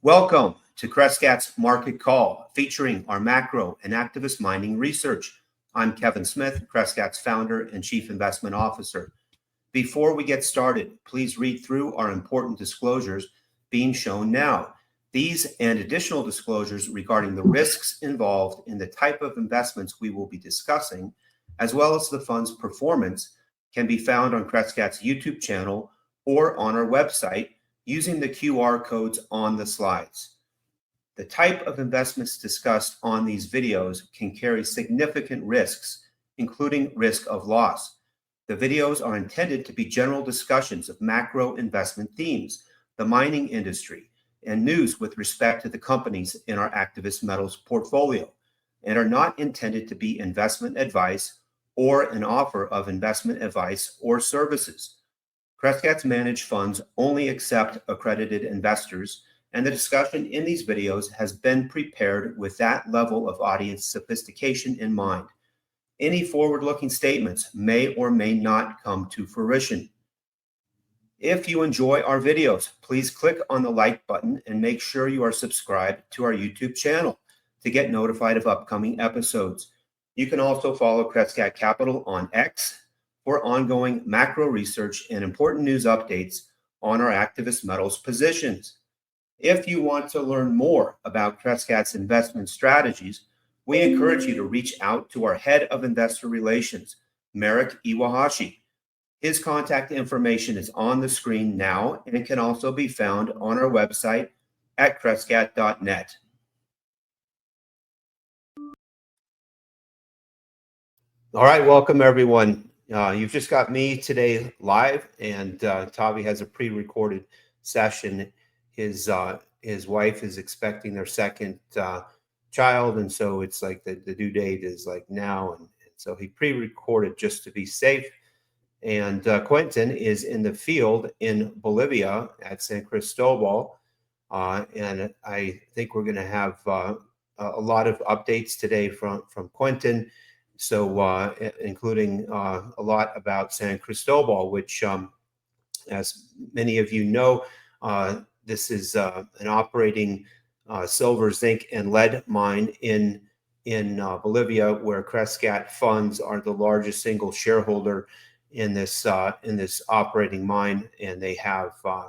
Welcome to Crescat's Market Call, featuring our macro and activist mining research. I'm Kevin Smith, Crescat's founder and chief investment officer. Before we get started, please read through our important disclosures being shown now. These and additional disclosures regarding the risks involved in the type of investments we will be discussing, as well as the fund's performance, can be found on Crescat's YouTube channel or on our website using the QR codes on the slides. The type of investments discussed on these videos can carry significant risks, including risk of loss. The videos are intended to be general discussions of macro investment themes, the mining industry, and news with respect to the companies in our activist metals portfolio, and are not intended to be investment advice or an offer of investment advice or services. Crescat's managed funds only accept accredited investors, and the discussion in these videos has been prepared with that level of audience sophistication in mind. Any forward-looking statements may or may not come to fruition. If you enjoy our videos, please click on the like button and make sure you are subscribed to our YouTube channel to get notified of upcoming episodes. You can also follow Crescat Capital on X for ongoing macro research and important news updates on our activist metals positions. If you want to learn more about Crescat's investment strategies, we encourage you to reach out to our head of investor relations, Merrick Iwahashi. His contact information is on the screen now and can also be found on our website at crescat.net. All right, welcome everyone. You've just got me today live, and Tavi has a pre-recorded session. His wife is expecting their second child, and so it's like the due date is like now, and so he pre-recorded just to be safe. And Quinton is in the field in Bolivia at San Cristobal, and I think we're going to have a lot of updates today from Quinton. So including a lot about San Cristobal, which, as many of you know, this is an operating silver, zinc, and lead mine in Bolivia, where Crescat funds are the largest single shareholder in this operating mine, and they have a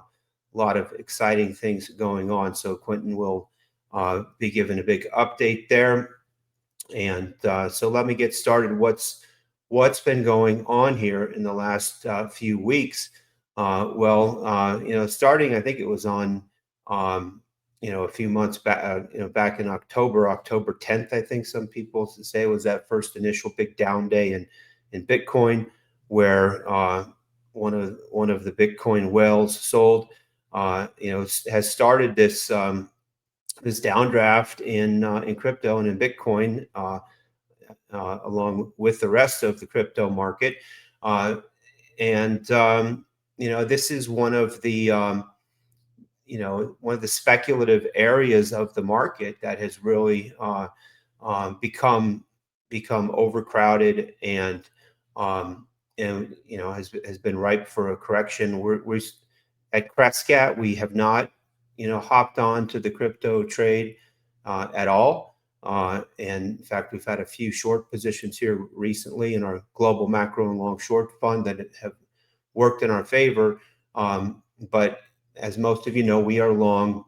lot of exciting things going on. So Quinton will be given a big update there. And so let me get started. What's been going on here in the last few weeks? Starting, I think it was on, a few months back, back in October 10th, I think some people say was that first initial big down day in Bitcoin, where one of the Bitcoin whales sold, has started this downdraft in crypto and in Bitcoin, along with the rest of the crypto market, this is one of the speculative areas of the market that has really become overcrowded and has been ripe for a correction. We're at Crescat, we have not hopped on to the crypto trade at all. And in fact, we've had a few short positions here recently in our global macro and long short fund that have worked in our favor. But as most of you know, we are long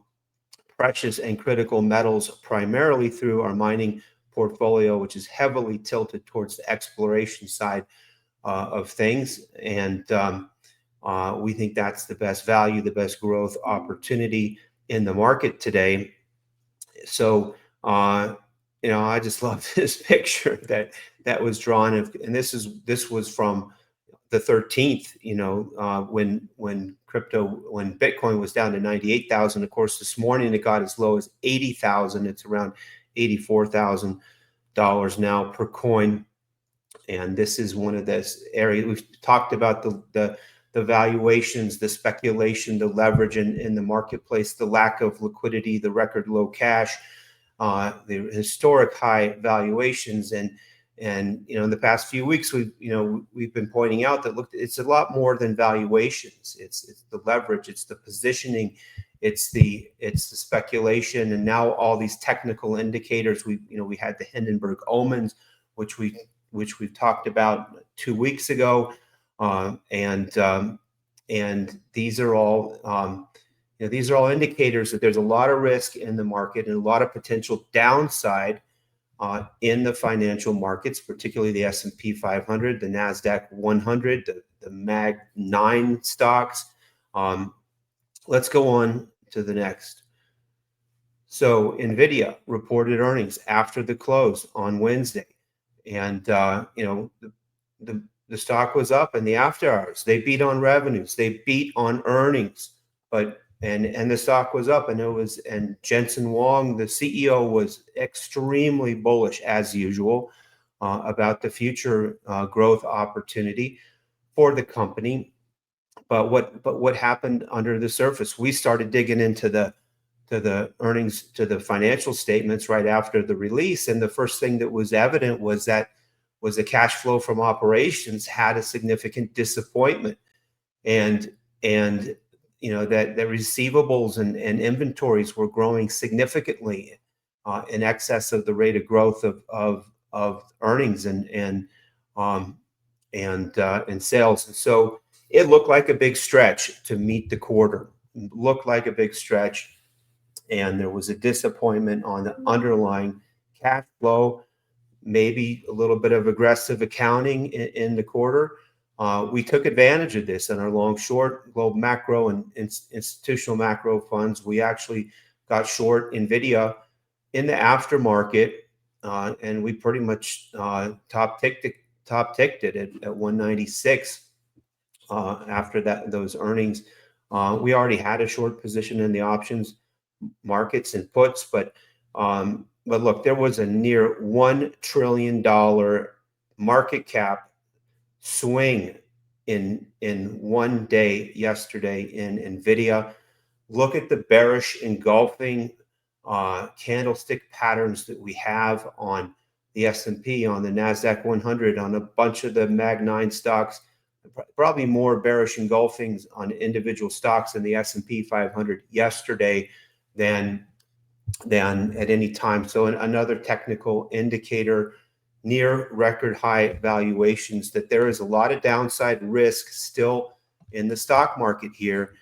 precious and critical metals primarily through our mining portfolio, which is heavily tilted towards the exploration side of things. And we think that's the best value, the best growth opportunity in the market today. So, I just love this picture that was drawn, and this was from the 13th. When Bitcoin was down to 98,000. Of course, this morning it got as low as 80,000. It's around $84,000 now per coin. And this is one of this area we've talked about, the valuations, the speculation, the leverage in the marketplace, the lack of liquidity, the record low cash, the historic high valuations, and in the past few weeks we've been pointing out that look, it's a lot more than valuations. It's the leverage, it's the positioning, it's the speculation, and now all these technical indicators. We had the Hindenburg omens, which we've talked about 2 weeks ago, and these are all these are all indicators that there's a lot of risk in the market and a lot of potential downside in the financial markets, particularly the S&P 500, the NASDAQ 100, the Mag 9 stocks. Let's go on to the next. So Nvidia reported earnings after the close on Wednesday, and the stock was up in the after hours. They beat on revenues, they beat on earnings, but and the stock was up, and Jensen Huang, the CEO, was extremely bullish as usual about the future growth opportunity for the company. But what happened under the surface? We started digging into the earnings, to the financial statements right after the release, and the first thing that was evident was the cash flow from operations had a significant disappointment, and that the receivables and inventories were growing significantly in excess of the rate of growth of earnings and sales. And so it looked like a big stretch to meet the quarter. It looked like a big stretch, and there was a disappointment on the underlying cash flow, maybe a little bit of aggressive accounting in the quarter. We took advantage of this in our long short global macro and institutional macro funds. We actually got short Nvidia in the aftermarket, and we pretty much top ticked it at 196 after those earnings. We already had a short position in the options markets and puts, but look, there was a near $1 trillion market cap swing in one day yesterday in Nvidia. Look at the bearish engulfing candlestick patterns that we have on the S&P, on the NASDAQ 100, on a bunch of the Mag 9 stocks. Probably more bearish engulfings on individual stocks in the S&P 500 yesterday than at any time. So another technical indicator, near record high valuations, that there is a lot of downside risk still in the stock market here,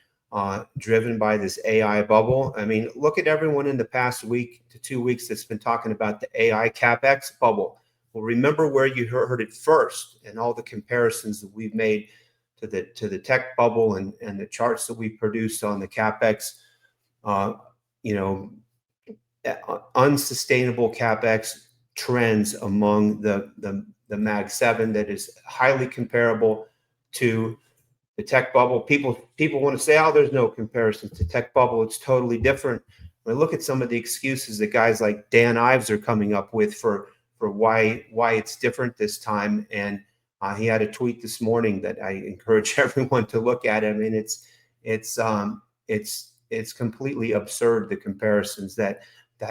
driven by this AI bubble. I mean, look at everyone in the past week to 2 weeks that's been talking about the AI CapEx bubble. Well, remember where you heard it first, and all the comparisons that we've made to the tech bubble and the charts that we produced on the CapEx, unsustainable CapEx trends among the Mag 7 that is highly comparable to the tech bubble. People want to say, oh, there's no comparison to tech bubble. It's totally different. But look at some of the excuses that guys like Dan Ives are coming up with for why it's different this time. And he had a tweet this morning that I encourage everyone to look at. I mean, it's completely absurd, the comparisons that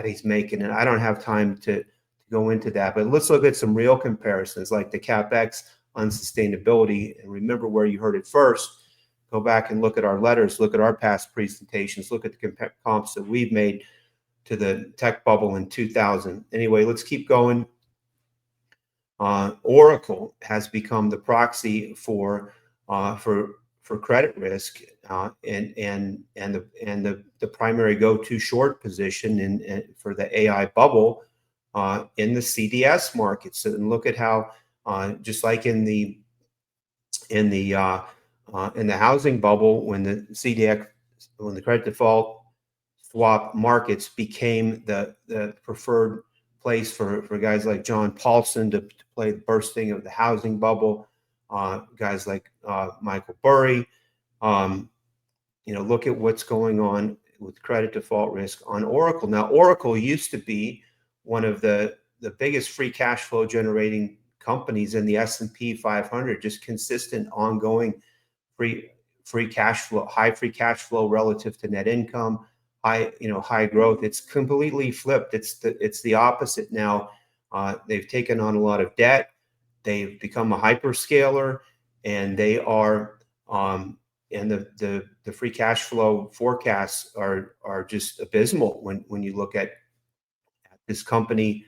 he's making, and I don't have time to go into that. But let's look at some real comparisons, like the CapEx unsustainability. And remember where you heard it first. Go back and look at our letters, look at our past presentations, look at the comps that we've made to the tech bubble in 2000. Anyway, let's keep going. Oracle has become the proxy for credit risk, and the primary go-to short position for the AI bubble in the CDS markets. And look at how, just like in the housing bubble, when the credit default swap markets became the preferred place for guys like John Paulson to play the bursting of the housing bubble, guys like Michael Burry. Look at what's going on with credit default risk on Oracle. Now, Oracle used to be one of the biggest free cash flow generating companies in the S&P 500, just consistent, ongoing free cash flow, high free cash flow relative to net income, high growth. It's completely flipped. It's the opposite now. They've taken on a lot of debt. They've become a hyperscaler, and they are the free cash flow forecasts are just abysmal when you look at this company.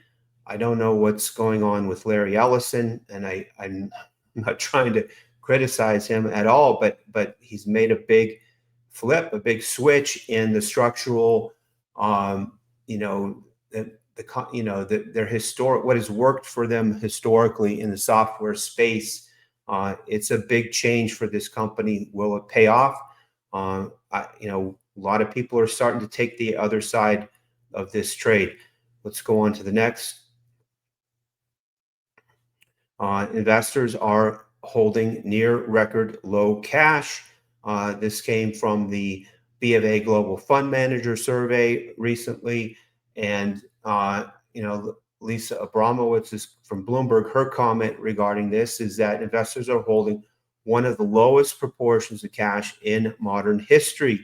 I don't know what's going on with Larry Ellison, and I'm not trying to criticize him at all, but he's made a big flip, a big switch in the structural, their historic, what has worked for them historically in the software space. It's a big change for this company. Will it pay off? A lot of people are starting to take the other side of this trade. Let's go on to the next. Investors are holding near record low cash. This came from the B of A Global Fund Manager survey recently, and Lisa Abramowitz is from Bloomberg. Her comment regarding this is that investors are holding one of the lowest proportions of cash in modern history.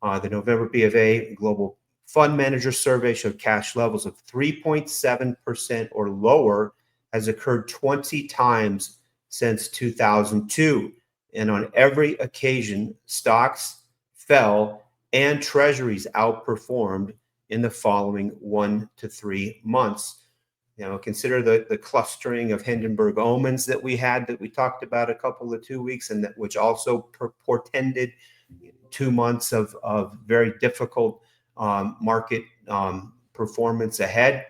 The November B of A Global Fund Manager survey showed cash levels of 3.7% or lower has occurred 20 times since 2002. And on every occasion, stocks fell and treasuries outperformed in the following 1 to 3 months. Consider the clustering of Hindenburg omens that we talked about a couple of 2 weeks, and which also portended 2 months of very difficult market performance ahead.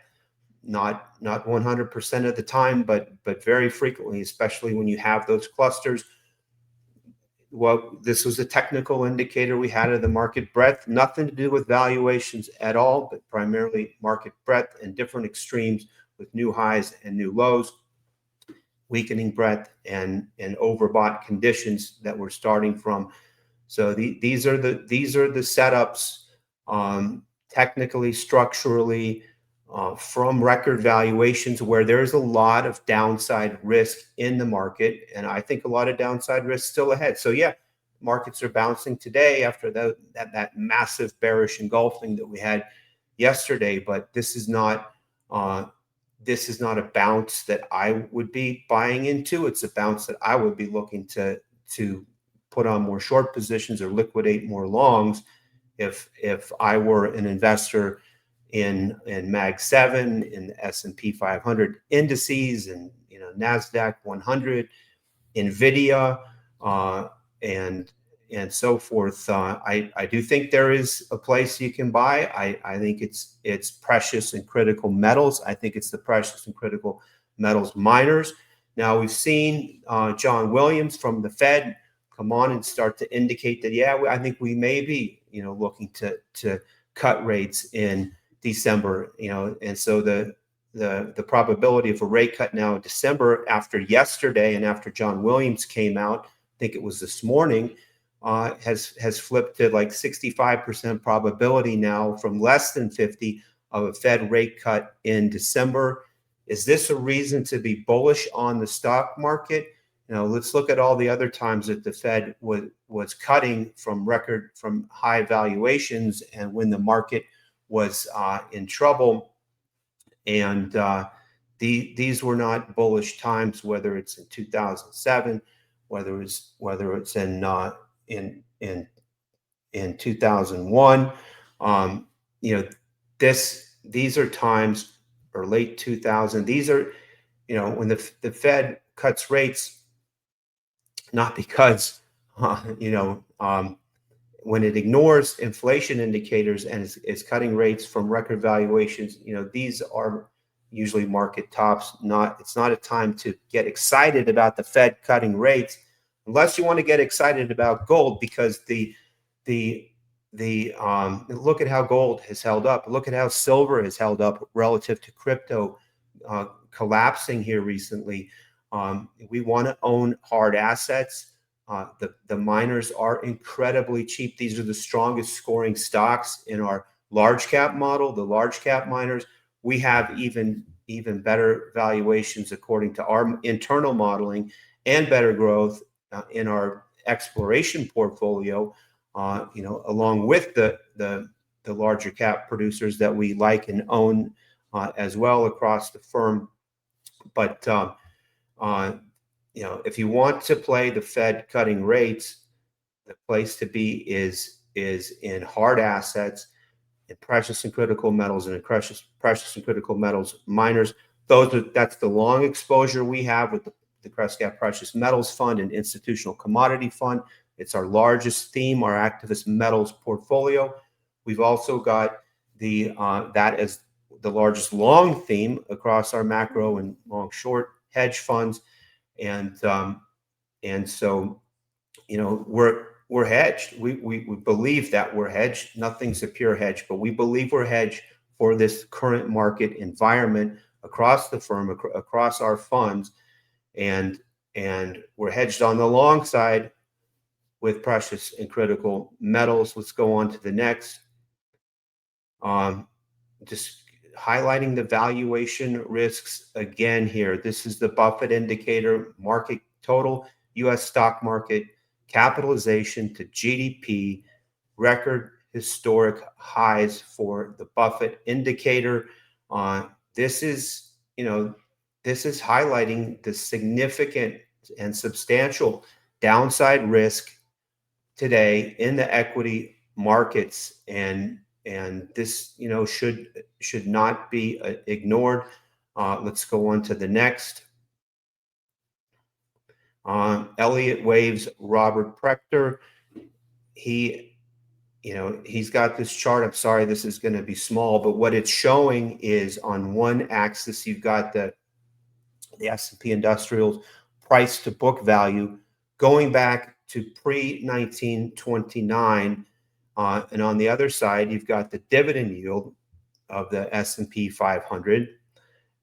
Not 100% of the time, but very frequently, especially when you have those clusters. Well, this was a technical indicator we had of the market breadth, nothing to do with valuations at all, but primarily market breadth and different extremes with new highs and new lows, weakening breadth and overbought conditions that we're starting from. So these are the setups, technically, structurally, from record valuations where there's a lot of downside risk in the market, and I think a lot of downside risk still ahead. So yeah, markets are bouncing today after that massive bearish engulfing that we had yesterday, but this is not a bounce that I would be buying into. It's a bounce that I would be looking to put on more short positions or liquidate more longs if I were an investor in Mag 7, in the S&P 500 indices, and NASDAQ 100, Nvidia, and so forth. I do think there is a place you can buy. I think it's precious and critical metals. I think it's the precious and critical metals miners. Now we've seen John Williams from the Fed come on and start to indicate that I think we may be looking to cut rates in December, and so the probability of a rate cut now in December after yesterday and after John Williams came out, I think it was this morning, has flipped to like 65% probability now from less than 50 of a Fed rate cut in December. Is this a reason to be bullish on the stock market? Let's look at all the other times that the Fed was cutting from high valuations and when the market was in trouble, and these were not bullish times. Whether it's in 2007, whether it's in 2001, these are times, or late 2000. These are when the Fed cuts rates, not because when it ignores inflation indicators and is cutting rates from record valuations, these are usually market tops. It's not a time to get excited about the Fed cutting rates, unless you want to get excited about gold, because look at how gold has held up. Look at how silver has held up relative to crypto, collapsing here recently. We want to own hard assets. The miners are incredibly cheap. These are the strongest scoring stocks in our large cap model. The large cap miners, we have even better valuations according to our internal modeling, and better growth in our exploration portfolio. Along with the larger cap producers that we like and own as well across the firm. But if you want to play the Fed cutting rates, the place to be is in hard assets, in precious and critical metals, and in precious and critical metals miners. That's the long exposure we have with the Crescat Precious Metals Fund and Institutional Commodity Fund. It's our largest theme, our activist metals portfolio. We've also got that as the largest long theme across our macro and long short hedge funds, and so we're hedged. We believe that we're hedged. Nothing's a pure hedge, but we believe we're hedged for this current market environment across the firm, across our funds, and we're hedged on the long side with precious and critical metals. Let's go on to the next. Just highlighting the valuation risks again here. This is the Buffett indicator, market total, U.S. stock market capitalization to GDP, record historic highs for the Buffett indicator. This is highlighting the significant and substantial downside risk today in the equity markets, and this should not be ignored. Let's go on to the next. Elliott Wave's Robert Prechter. He's got this chart. I'm sorry, this is going to be small, but what it's showing is on one axis you've got the S&P Industrials price to book value going back to pre-1929, and on the other side you've got the dividend yield of the S&P 500,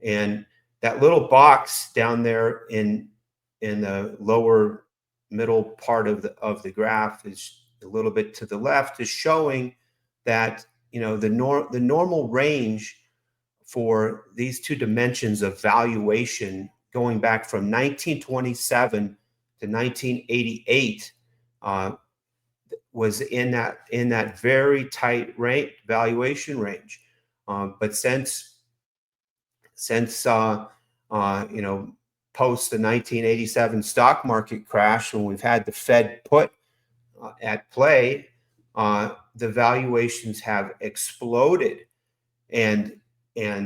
and that little box down there in the lower middle part of the graph is a little bit to the left, is showing that the normal range for these two dimensions of valuation going back from 1927 to 1988 was in that very tight valuation range. But since post the 1987 stock market crash, when we've had the Fed put at play, the valuations have exploded, and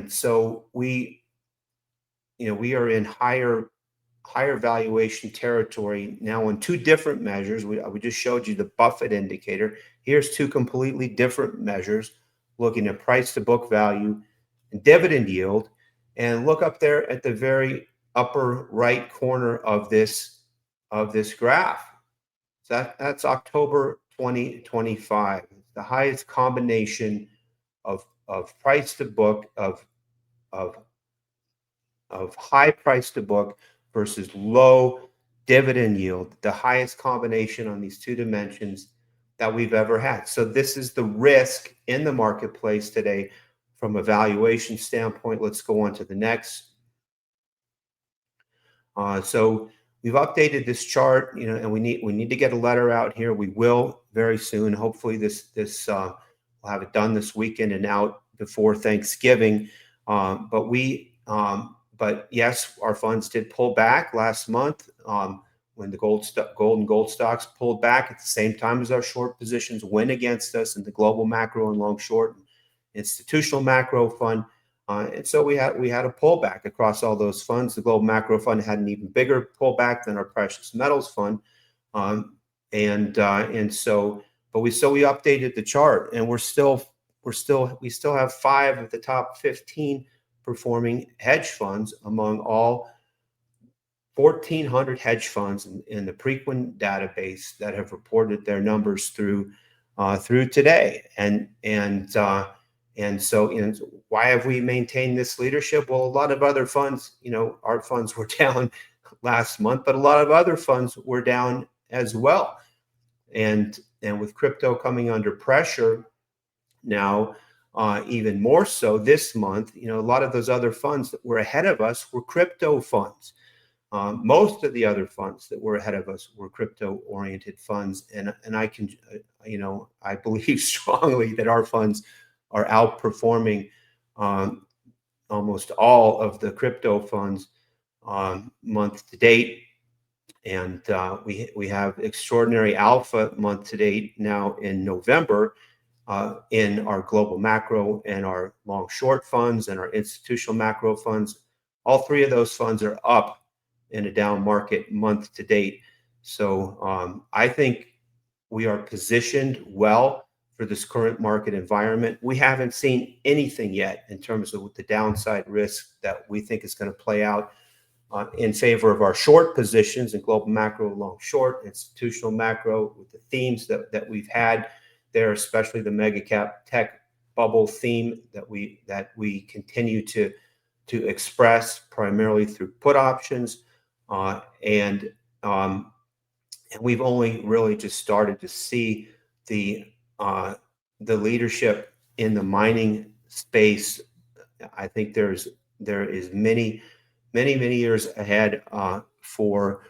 so we are in higher valuation territory now on two different measures. We just showed you the Buffett indicator. Here's two completely different measures looking at price to book value and dividend yield, and look up there at the very upper right corner of this graph. So that's October 2025. The highest combination of price to book of high price to book versus low dividend yield, the highest combination on these two dimensions that we've ever had. So this is the risk in the marketplace today from a valuation standpoint. Let's go on to the next. So we've updated this chart, and we need to get a letter out here. We will very soon. Hopefully this we'll have it done this weekend and out before Thanksgiving. But yes, our funds did pull back last month when the gold and gold stocks pulled back at the same time as our short positions went against us in the global macro and long short institutional macro fund. And so we had a pullback across all those funds. The global macro fund had an even bigger pullback than our precious metals fund, but we updated the chart, and we still have 5 of the top 15 performing hedge funds among all 1,400 hedge funds in the Preqin database that have reported their numbers through today. And so why have we maintained this leadership? Well, a lot of other funds, our funds were down last month, but a lot of other funds were down as well. And with crypto coming under pressure now, even more so this month, a lot of those other funds that were ahead of us were crypto funds. Most of the other funds that were ahead of us were crypto-oriented funds, and I believe strongly that our funds are outperforming almost all of the crypto funds month to date. And we have extraordinary alpha month to date now in November in our global macro and our long short funds and our institutional macro funds. All three of those funds are up in a down market month to date. So I think we are positioned well for this current market environment. We haven't seen anything yet in terms of the downside risk that we think is going to play out in favor of our short positions in global macro, long short, institutional macro, with the themes that we've had there, especially the mega cap tech bubble theme that we continue to express primarily through put options, and we've only really just started to see the leadership in the mining space. I think there is many years ahead for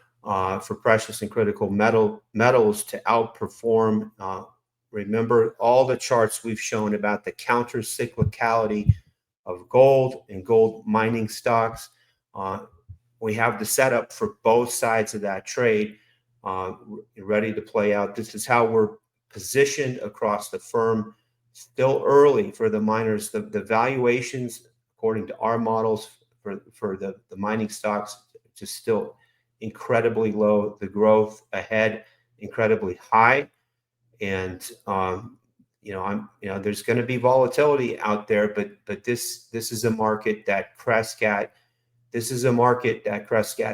precious and critical metals to outperform. Remember all the charts we've shown about the counter cyclicality of gold and gold mining stocks. We have the setup for both sides of that trade ready to play out. This is how we're positioned across the firm. Still early for the miners. The valuations, according to our models, for the mining stocks, just still incredibly low. The growth ahead incredibly high, and there's going to be volatility out there, but this is a market that Crescat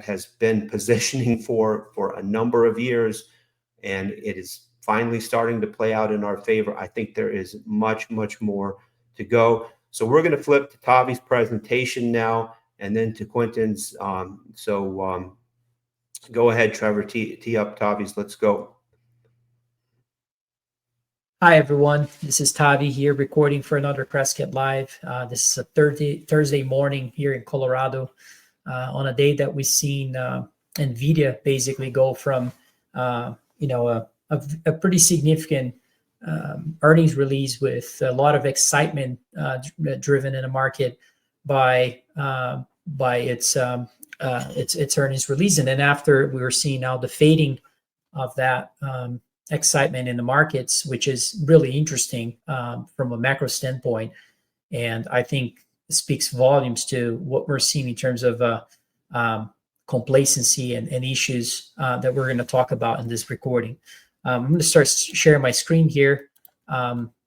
has been positioning for a number of years, and it is finally starting to play out in our favor. I think there is much more to go. So we're going to flip to Tavi's presentation now, and then to Quinton's. Go ahead, Trevor. Tee up Tavi's. Let's go. Hi, everyone. This is Tavi here, recording for another Crescat Live. This is a Thursday morning here in Colorado, on a day that we've seen Nvidia basically go from a pretty significant earnings release with a lot of excitement driven in the market by its earnings release, and then after we were seeing now the fading of that excitement in the markets, which is really interesting from a macro standpoint, and I think it speaks volumes to what we're seeing in terms of complacency and issues that we're going to talk about in this recording. I'm going to start sharing my screen here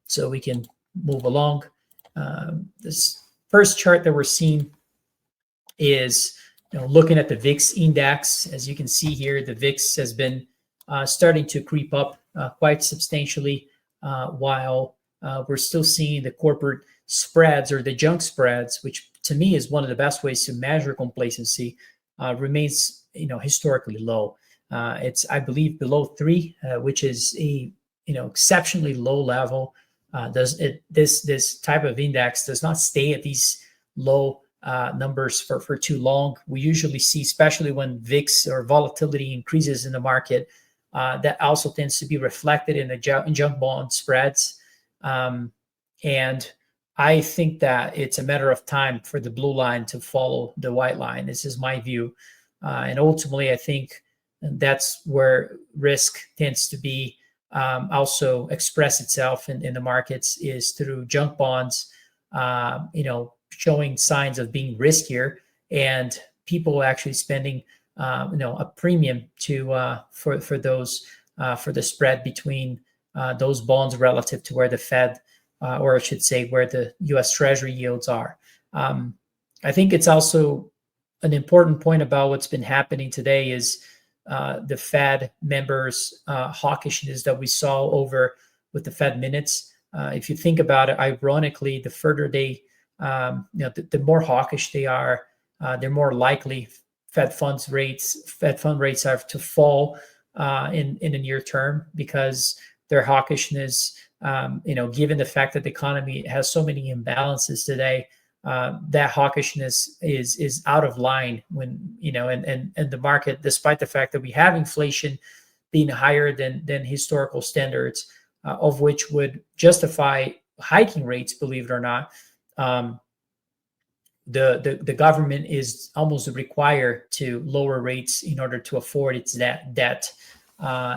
so we can move along. This first chart that we're seeing is looking at the VIX Index. As you can see here, the VIX has been starting to creep up quite substantially, while we're still seeing the corporate spreads, or the junk spreads, which to me is one of the best ways to measure complacency, remains historically low. It's, I believe, below 3, which is a exceptionally low level. This type of index does not stay at these low numbers for too long. We usually see, especially when VIX or volatility increases in the market, that also tends to be reflected in the junk bond spreads. And I think that it's a matter of time for the blue line to follow the white line. This is my view. And ultimately, I think that's where risk tends to be also express itself in the markets, is through junk bonds, showing signs of being riskier, and people actually spending a premium for the spread between those bonds relative to where the Fed, or I should say where the U.S. Treasury yields are. I think it's also an important point about what's been happening today is the Fed members' hawkishness that we saw over with the Fed minutes. If you think about it, ironically, the further they, the more hawkish they are, they're more likely Fed fund rates are to fall in the near term, because their hawkishness, given the fact that the economy has so many imbalances today, that hawkishness is out of line when, and the market, despite the fact that we have inflation being higher than historical standards, of which would justify hiking rates, believe it or not, the government is almost required to lower rates in order to afford its debt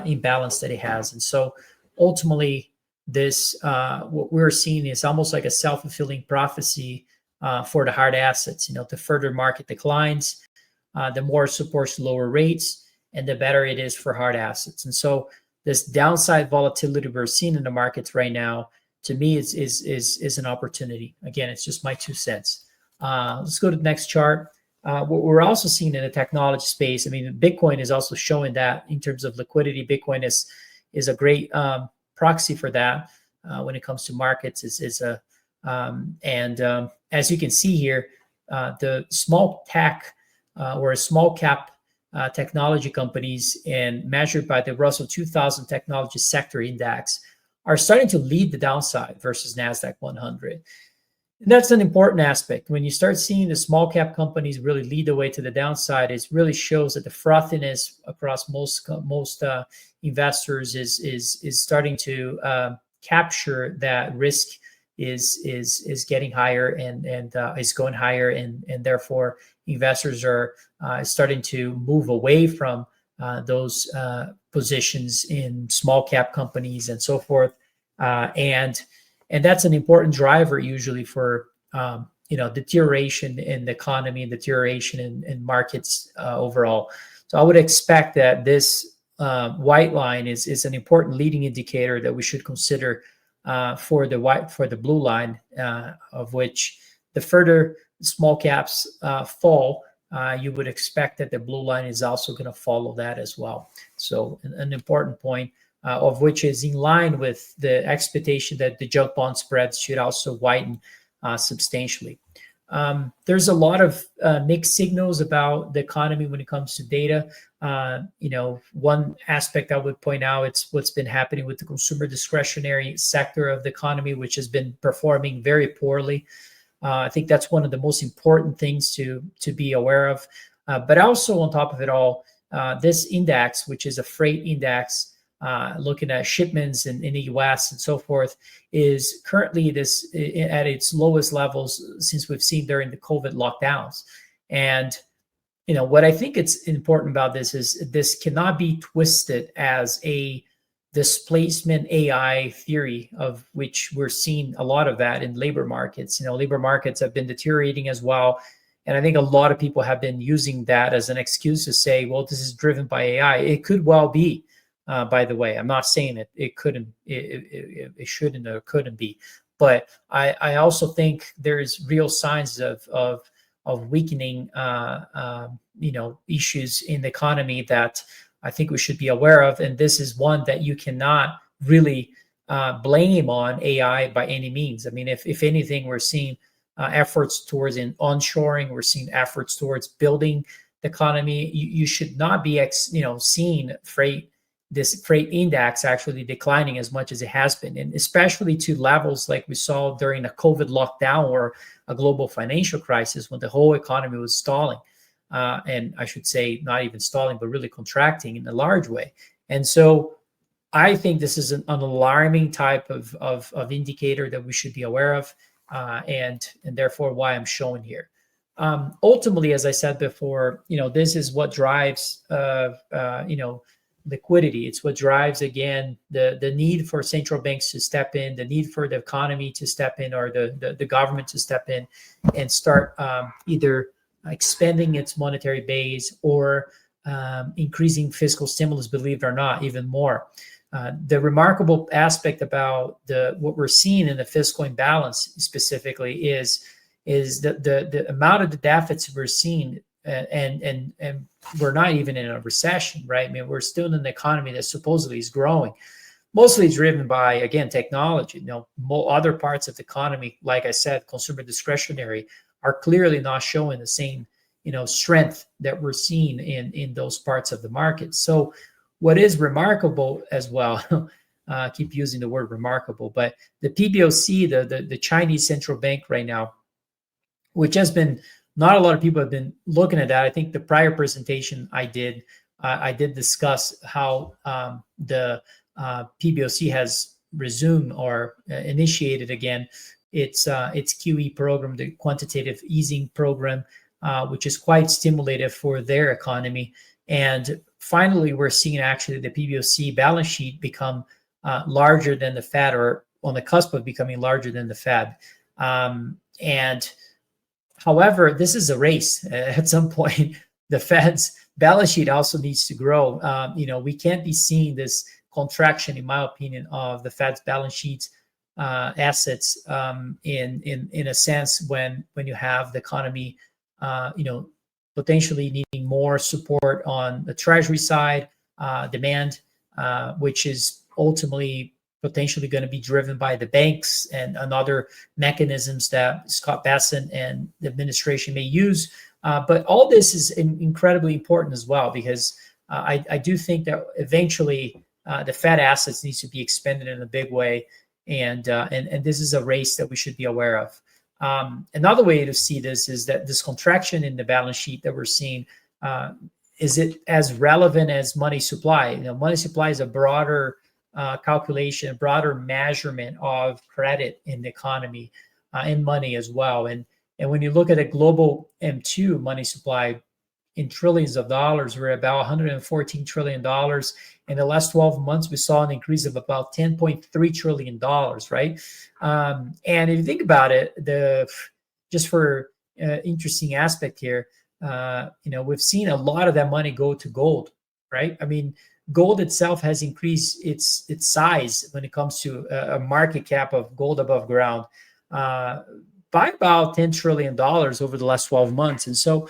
imbalance that it has. And so ultimately, this what we're seeing is almost like a self-fulfilling prophecy for the hard assets. The further market declines, the more it supports lower rates, and the better it is for hard assets. And so this downside volatility we're seeing in the markets right now, to me, is an opportunity. Again, it's just my 2 cents. Let's go to the next chart. What we're also seeing in the technology space, I mean, Bitcoin is also showing that in terms of liquidity. Bitcoin is a great proxy for that when it comes to markets. As you can see here, the small tech or small cap technology companies, and measured by the Russell 2000 Technology Sector Index, are starting to lead the downside versus NASDAQ 100. And that's an important aspect. When you start seeing the small cap companies really lead the way to the downside, it really shows that the frothiness across most investors is starting to capture that risk is getting higher and is going higher, and therefore investors are starting to move away from those positions in small cap companies and so forth, and that's an important driver usually for deterioration in the economy and deterioration in markets overall. So I would expect that this white line is an important leading indicator that we should consider for the blue line, of which the further small caps fall, you would expect that the blue line is also going to follow that as well. So an important point, of which is in line with the expectation that the junk bond spreads should also widen substantially. There's a lot of mixed signals about the economy when it comes to data. One aspect I would point out, it's what's been happening with the consumer discretionary sector of the economy, which has been performing very poorly. I think that's one of the most important things to be aware of. But also on top of it all, this index, which is a freight index, looking at shipments in the U.S. and so forth, is currently at its lowest levels since we've seen during the COVID lockdowns. And what I think it's important about this is this cannot be twisted as a displacement AI theory, of which we're seeing a lot of that in labor markets. Labor markets have been deteriorating as well. And I think a lot of people have been using that as an excuse to say, well, this is driven by AI. It could well be. By the way, I'm not saying it couldn't, it shouldn't or couldn't be, but I also think there's real signs of weakening, issues in the economy that I think we should be aware of, and this is one that you cannot really blame on AI by any means. I mean, if anything, we're seeing efforts towards onshoring, we're seeing efforts towards building the economy. You should not be, seeing this freight index actually declining as much as it has been, and especially to levels like we saw during a COVID lockdown or a global financial crisis when the whole economy was stalling. And I should say not even stalling, but really contracting in a large way. And so I think this is an alarming type of indicator that we should be aware of, and therefore why I'm showing here. Ultimately, as I said before, this is what drives, liquidity. It's what drives, again, the need for central banks to step in, the need for the economy to step in, or the government to step in and start either expanding its monetary base or increasing fiscal stimulus, believe it or not, even more. The remarkable aspect about what we're seeing in the fiscal imbalance specifically is the amount of the deficits we're seeing, and we're not even in a recession, right? I mean, we're still in an economy that supposedly is growing, mostly driven by, again, technology. Other parts of the economy, like I said, consumer discretionary, are clearly not showing the same, strength that we're seeing in those parts of the market. So what is remarkable as well, I keep using the word remarkable, but the PBOC, the Chinese central bank right now, which has been, not a lot of people have been looking at that. I think the prior presentation I did discuss how the PBOC has resumed or initiated again its QE program, the quantitative easing program, which is quite stimulative for their economy. And finally, we're seeing actually the PBOC balance sheet become larger than the Fed, or on the cusp of becoming larger than the Fed. And however, this is a race. At some point, the Fed's balance sheet also needs to grow. We can't be seeing this contraction, in my opinion, of the Fed's balance sheets assets in a sense when you have the economy, potentially needing more support on the Treasury side, demand, which is ultimately potentially going to be driven by the banks and other mechanisms that Scott Bessent and the administration may use. But all this is incredibly important as well, because I do think that eventually the Fed assets needs to be expended in a big way, and this is a race that we should be aware of. Another way to see this is that this contraction in the balance sheet that we're seeing, is it as relevant as money supply? Money supply is a broader calculation, a broader measurement of credit in the economy, and money as well. And when you look at a global M2 money supply in trillions of dollars, we're about $114 trillion. In the last 12 months, we saw an increase of about $10.3 trillion, right? And if you think about it, just for interesting aspect here, we've seen a lot of that money go to gold, right? I mean, gold itself has increased its size when it comes to a market cap of gold above ground by about $10 trillion over the last 12 months. And so,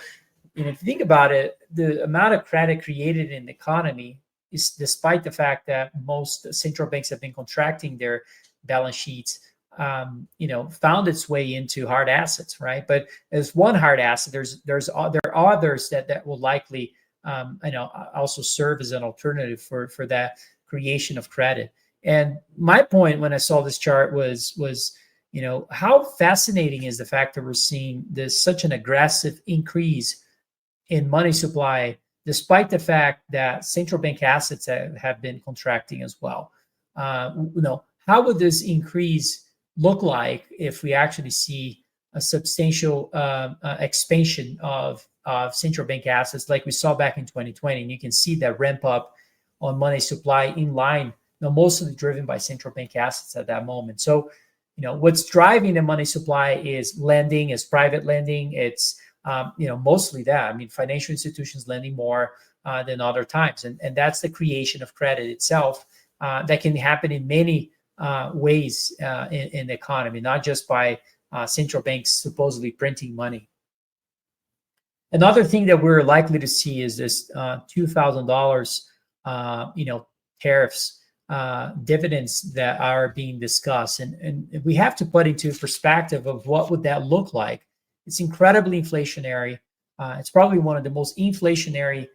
if you think about it, the amount of credit created in the economy is, despite the fact that most central banks have been contracting their balance sheets, found its way into hard assets, right? But as one hard asset, there are others that will likely also serve as an alternative for that creation of credit. And my point when I saw this chart was how fascinating is the fact that we're seeing such an aggressive increase in money supply, despite the fact that central bank assets have been contracting as well. How would this increase look like if we actually see a substantial expansion of central bank assets like we saw back in 2020? And you can see that ramp up on money supply in line, mostly driven by central bank assets at that moment. So, what's driving the money supply is lending, is private lending. It's mostly that. I mean, financial institutions lending more than other times, and that's the creation of credit itself that can happen in many ways in the economy, not just by central banks supposedly printing money. Another thing that we're likely to see is this $2,000, tariffs, dividends that are being discussed, and we have to put into perspective of what would that look like. It's incredibly inflationary. It's probably one of the most inflationary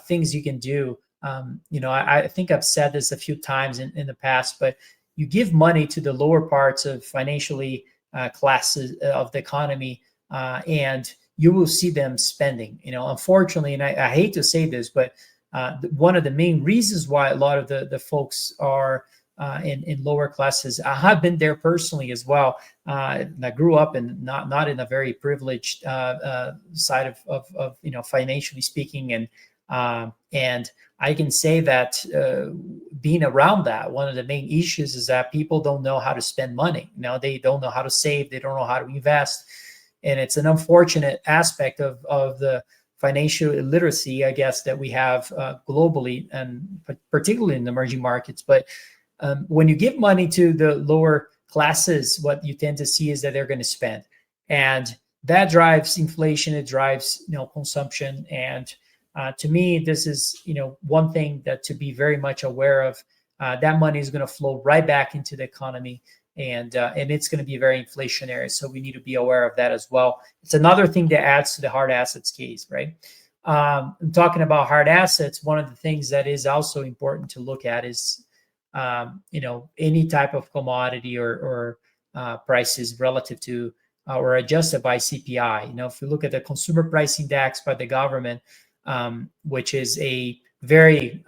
things you can do. I think I've said this a few times in the past, but you give money to the lower parts of financially classes of the economy, and you will see them spending. Unfortunately, and I hate to say this, but one of the main reasons why a lot of the folks are in lower classes, I have been there personally as well. I grew up in not in a very privileged side of financially speaking, and I can say that being around that, one of the main issues is that people don't know how to spend money. They don't know how to save. They don't know how to invest, and it's an unfortunate aspect of the financial illiteracy, I guess, that we have globally, and particularly in emerging markets. But when you give money to the lower classes, what you tend to see is that they're going to spend, and that drives inflation. It drives consumption, and to me, this is one thing that to be very much aware of. That money is going to flow right back into the economy, and it's going to be very inflationary. So we need to be aware of that as well. It's another thing that adds to the hard assets case, right? I'm talking about hard assets. One of the things that is also important to look at is any type of commodity or prices relative to or adjusted by CPI. If we look at the consumer price index by the government, which is a very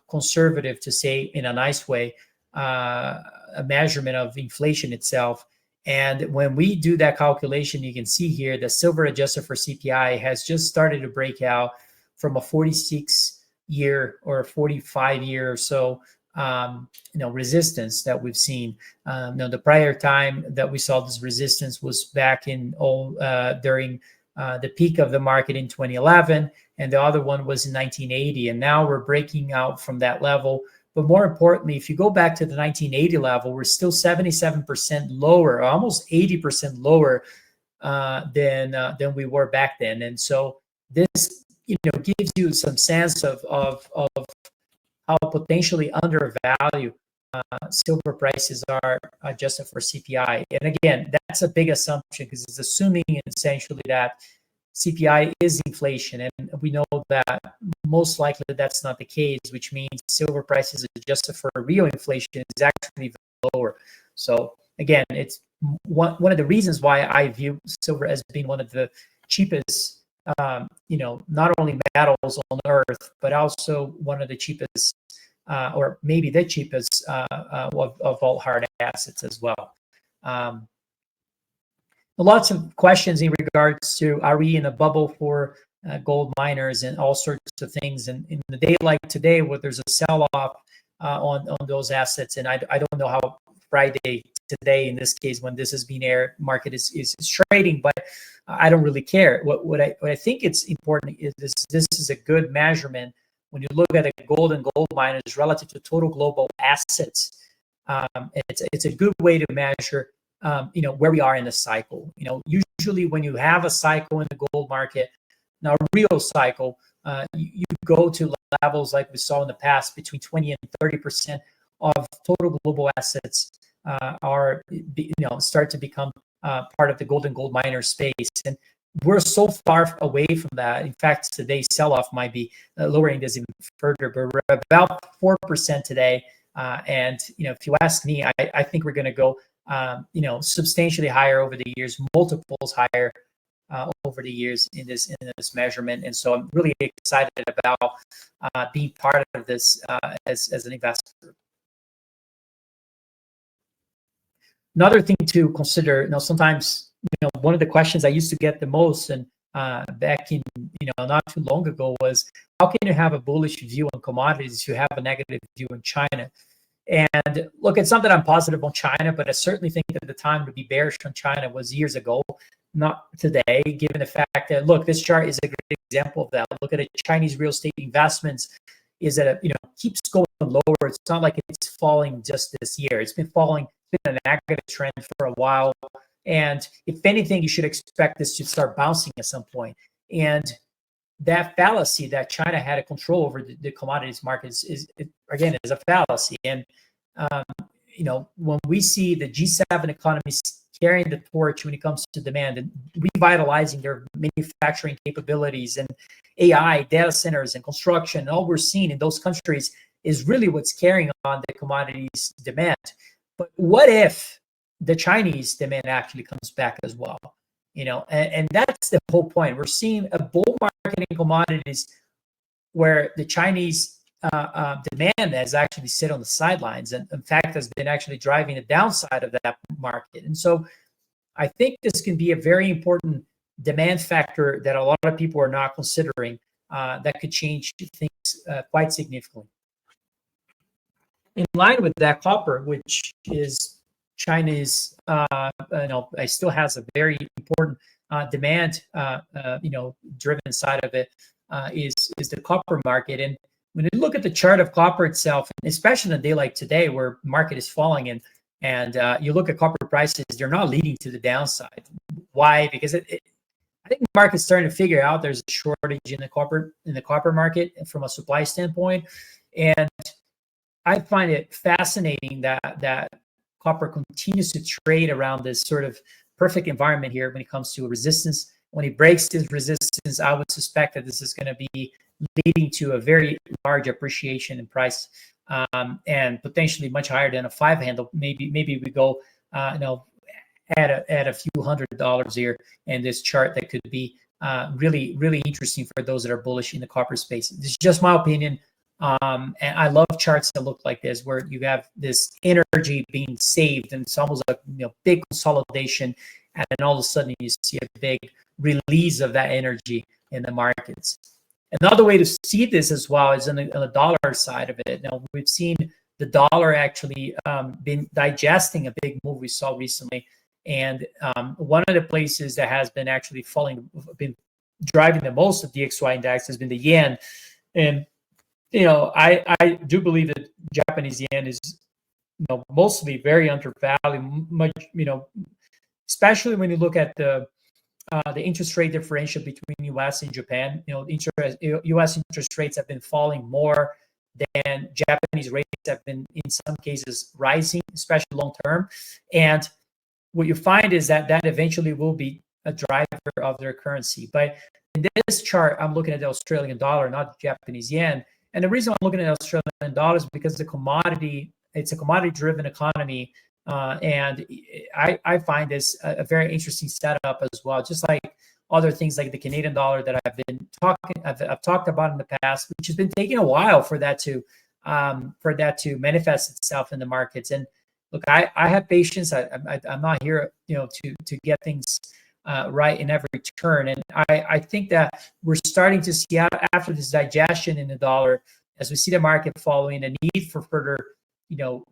conservative, to say in a nice way, a measurement of inflation itself, And when we do that calculation, you can see here the silver adjusted for CPI has just started to break out from a 46-year or 45-year or so resistance that we've seen. The prior time that we saw this resistance was back in during the peak of the market in 2011, and the other one was in 1980. And now we're breaking out from that level. But more importantly, if you go back to the 1980 level, we're still 77% lower, almost 80% lower than we were back then. And so this, gives you some sense of how potentially undervalued silver prices are adjusted for CPI. And again, that's a big assumption because it's assuming essentially that CPI is inflation. And we know that most likely that's not the case, which means silver prices adjusted for real inflation is actually lower. So again, it's one of the reasons why I view silver as being one of the cheapest, not only metals on earth, but also one of the cheapest, or maybe the cheapest of all hard assets as well. Lots of questions in regards to, are we in a bubble for gold miners and all sorts of things? And in the day like today, where there's a sell-off on those assets, and I don't know how Friday today, in this case, when this is being aired, market is trading, but I don't really care. What I think it's important is this is a good measurement when you look at the gold and gold miners relative to total global assets. It's a good way to measure where we are in the cycle. Usually when you have a cycle in the gold market, now a real cycle, you go to levels like we saw in the past, between 20 and 30% of total global assets start to become part of the gold and gold miner space. And we're so far away from that. In fact, today's sell-off might be lowering this even further, but we're about 4% today. And if you ask me, I think we're going to go substantially higher over the years, multiples higher over the years in this measurement. And so I'm really excited about being part of this as an investor. Another thing to consider, sometimes one of the questions I used to get the most, and back in not too long ago, was how can you have a bullish view on commodities if you have a negative view on China? And look, it's not that I'm positive on China, but I certainly think that the time to be bearish on China was years ago, not today, given the fact that, look, this chart is a great example of that. Look at it, Chinese real estate investments is at keeps going lower. It's not like it's falling just this year. It's been falling, it's been a negative trend for a while. And if anything, you should expect this to start bouncing at some point. And that fallacy that China had a control over the commodities markets is a fallacy. And when we see the G7 economies carrying the torch when it comes to demand and revitalizing their manufacturing capabilities and AI, data centers, and construction, and all we're seeing in those countries is really what's carrying on the commodities demand. But what if the Chinese demand actually comes back as well? And that's the whole point. We're seeing a bull market in commodities where the Chinese demand has actually sit on the sidelines, and in fact has been actually driving the downside of that market. And so I think this can be a very important demand factor that a lot of people are not considering, that could change things quite significantly. In line with that, copper, which is China's, still has a very important demand, driven side of it, is the copper market. And when you look at the chart of copper itself, especially in a day like today where market is falling and you look at copper prices, they're not leading to the downside. Why? Because I think the market's starting to figure out there's a shortage in the copper market from a supply standpoint. And I find it fascinating that copper continues to trade around this sort of perfect environment here when it comes to resistance. When it breaks this resistance, I would suspect that this is going to be leading to a very large appreciation in price, and potentially much higher than a 5 handle. Maybe we go, add a few $100s here in this chart. That could be really, really interesting for those that are bullish in the copper space. This is just my opinion. And I love charts that look like this, where you have this energy being saved, and it's almost a big consolidation, and then all of a sudden you see a big release of that energy in the markets. Another way to see this as well is on the dollar side of it. Now, we've seen the dollar actually been digesting a big move we saw recently. And one of the places that has been actually been driving the most of the DXY index has been the yen. And, I do believe that Japanese yen is, mostly very undervalued, much, especially when you look at the interest rate differential between U.S. and Japan. U.S. interest rates have been falling more than Japanese rates have been, in some cases, rising, especially long term. And what you find is that eventually will be a driver of their currency. But in this chart, I'm looking at the Australian dollar, not the Japanese yen. And the reason I'm looking at Australian dollars is because it's a commodity-driven economy. And I find this a very interesting setup as well, just like other things like the Canadian dollar that I've talked about in the past, which has been taking a while for that to manifest itself in the markets. And look, I have patience. I'm not here, to get things right in every turn. And I think that we're starting to see after this digestion in the dollar, as we see the market following a need for further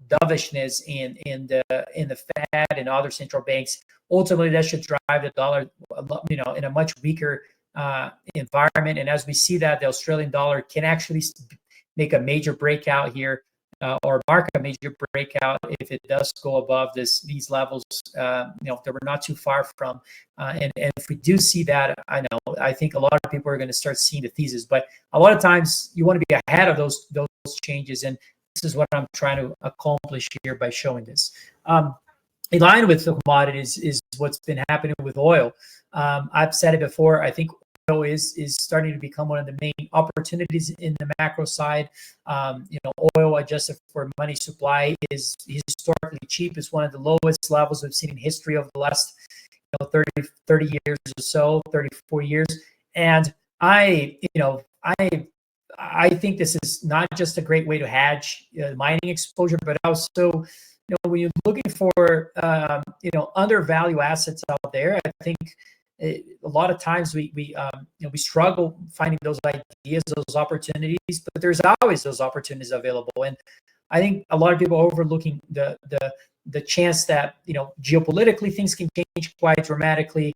dovishness in the Fed and other central banks. Ultimately, that should drive the dollar, in a much weaker environment. And as we see that, the Australian dollar can actually make a major breakout here, or mark a major breakout if it does go above these levels, that we're not too far from. And if we do see that, I think a lot of people are going to start seeing the thesis. But a lot of times you want to be ahead of those changes, and this is what I'm trying to accomplish here by showing this. In line with the commodities is what's been happening with oil. I've said it before. I think oil is starting to become one of the main opportunities in the macro side. Oil adjusted for money supply is historically cheap. It's one of the lowest levels we've seen in history over the last 30 years or so, 34 years. And I think this is not just a great way to hedge mining exposure, but also, when you're looking for, undervalued assets out there, I think a lot of times we struggle finding those ideas, those opportunities, but there's always those opportunities available. And I think a lot of people are overlooking the chance that, geopolitically things can change quite dramatically.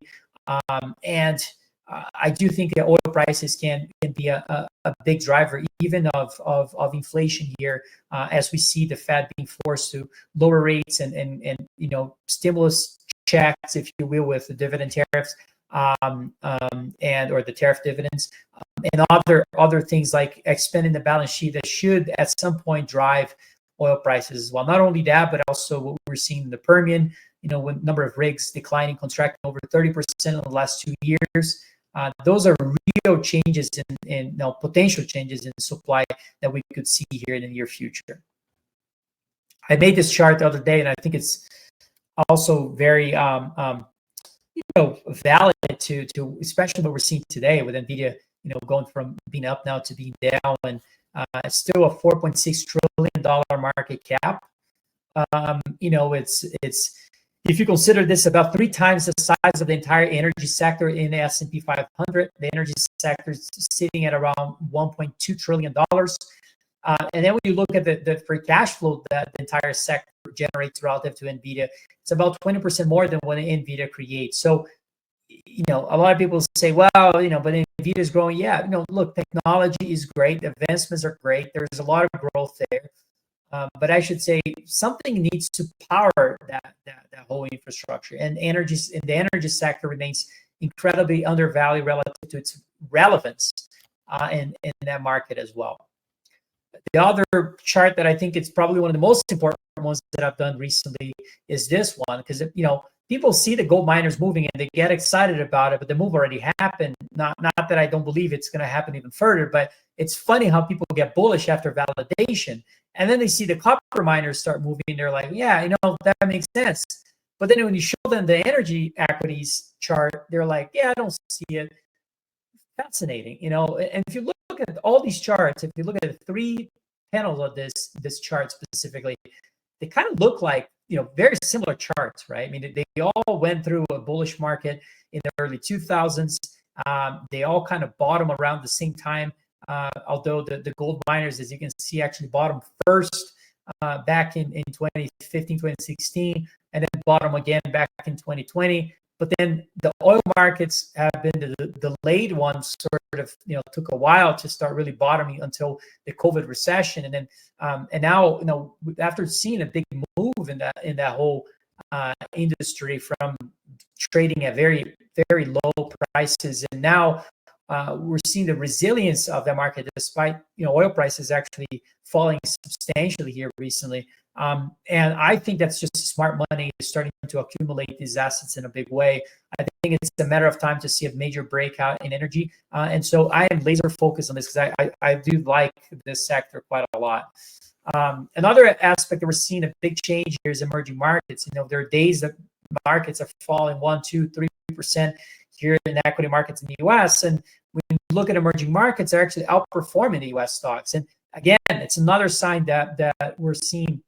And I do think that oil prices can be a big driver, even of inflation here, as we see the Fed being forced to lower rates and stimulus checks, if you will, with the dividend tariffs, and or the tariff dividends, and other things like expanding the balance sheet that should at some point drive oil prices as well. Not only that, but also what we're seeing in the Permian, with number of rigs declining, contracting over 30% in the last 2 years. Those are real changes in potential changes in supply that we could see here in the near future. I made this chart the other day, and I think it's also very valid to especially what we're seeing today with Nvidia, going from being up now to being down, and it's still a $4.6 trillion market cap. It's if you consider this about 3 times the size of the entire energy sector in the S&P 500, the energy sector is sitting at around $1.2 trillion. And then when you look at the free cash flow that the entire sector generates relative to Nvidia, it's about 20% more than what Nvidia creates. So, a lot of people say, well, but Nvidia is growing. Yeah, look, technology is great. Advancements are great. There's a lot of growth there. But I should say something needs to power that whole infrastructure, and the energy sector remains incredibly undervalued relative to its relevance in that market as well. The other chart that I think it's probably one of the most important ones that I've done recently is this one, because people see the gold miners moving and they get excited about it, but the move already happened. Not that I don't believe it's going to happen even further, but it's funny how people get bullish after validation, and then they see the copper miners start moving. They're like, yeah, that makes sense. But then when you show them the energy equities chart, they're like, yeah, I don't see it. fascinating, and if you look at all these charts, if you look at the three panels of this chart specifically, they kind of look like, very similar charts, right? I mean, they all went through a bullish market in the early 2000s. They all kind of bottom around the same time, although the gold miners, as you can see, actually bottom first back in 2015, 2016, and then bottom again back in 2020. But then the oil markets have been the delayed ones, sort of, took a while to start really bottoming until the COVID recession. And then, and now, after seeing a big move in that whole industry from trading at very, very low prices, and now we're seeing the resilience of the market despite oil prices actually falling substantially here recently. And I think that's just smart money starting to accumulate these assets in a big way. I think it's a matter of time to see a major breakout in energy. And so I am laser focused on this because I do like this sector quite a lot. Another aspect that we're seeing a big change here is emerging markets. There are days that markets are falling 1%, 2%, 3% here in equity markets in the US. And when you look at emerging markets, they're actually outperforming the US stocks. And again, it's another sign that we're seeing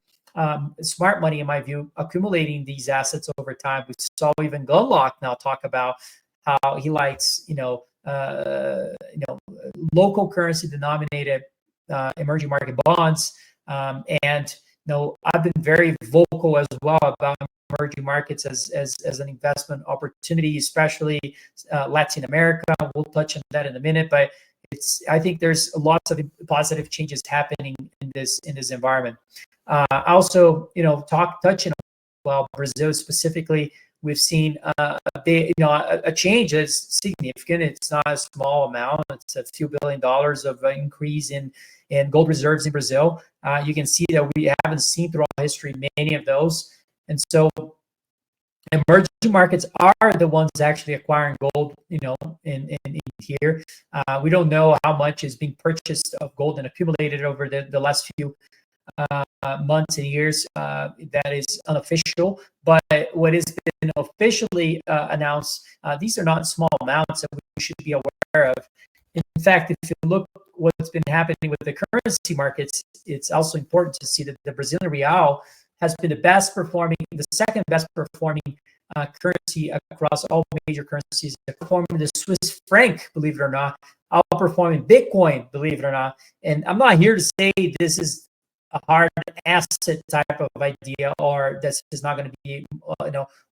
smart money, in my view, accumulating these assets over time. We saw even Gunlock now talk about how he likes, local currency denominated emerging market bonds. And I've been very vocal as well about emerging markets as an investment opportunity, especially Latin America. We'll touch on that in a minute, but I think there's lots of positive changes happening in this environment. Also, touching on Brazil specifically, we've seen a change that's significant. It's not a small amount. It's a few $1 billion of increase in gold reserves in Brazil. You can see that we haven't seen throughout history many of those. And so emerging markets are the ones actually acquiring gold, in here. We don't know how much is being purchased of gold and accumulated over the last few months and years. That is unofficial, but what has been officially announced, these are not small amounts that we should be aware of. In fact, if you look what's been happening with the currency markets, it's also important to see that the Brazilian real has been the second best performing currency across all major currencies, performing the Swiss franc, believe it or not, outperforming Bitcoin, believe it or not. And I'm not here to say this is a hard asset type of idea, or this is not going to be,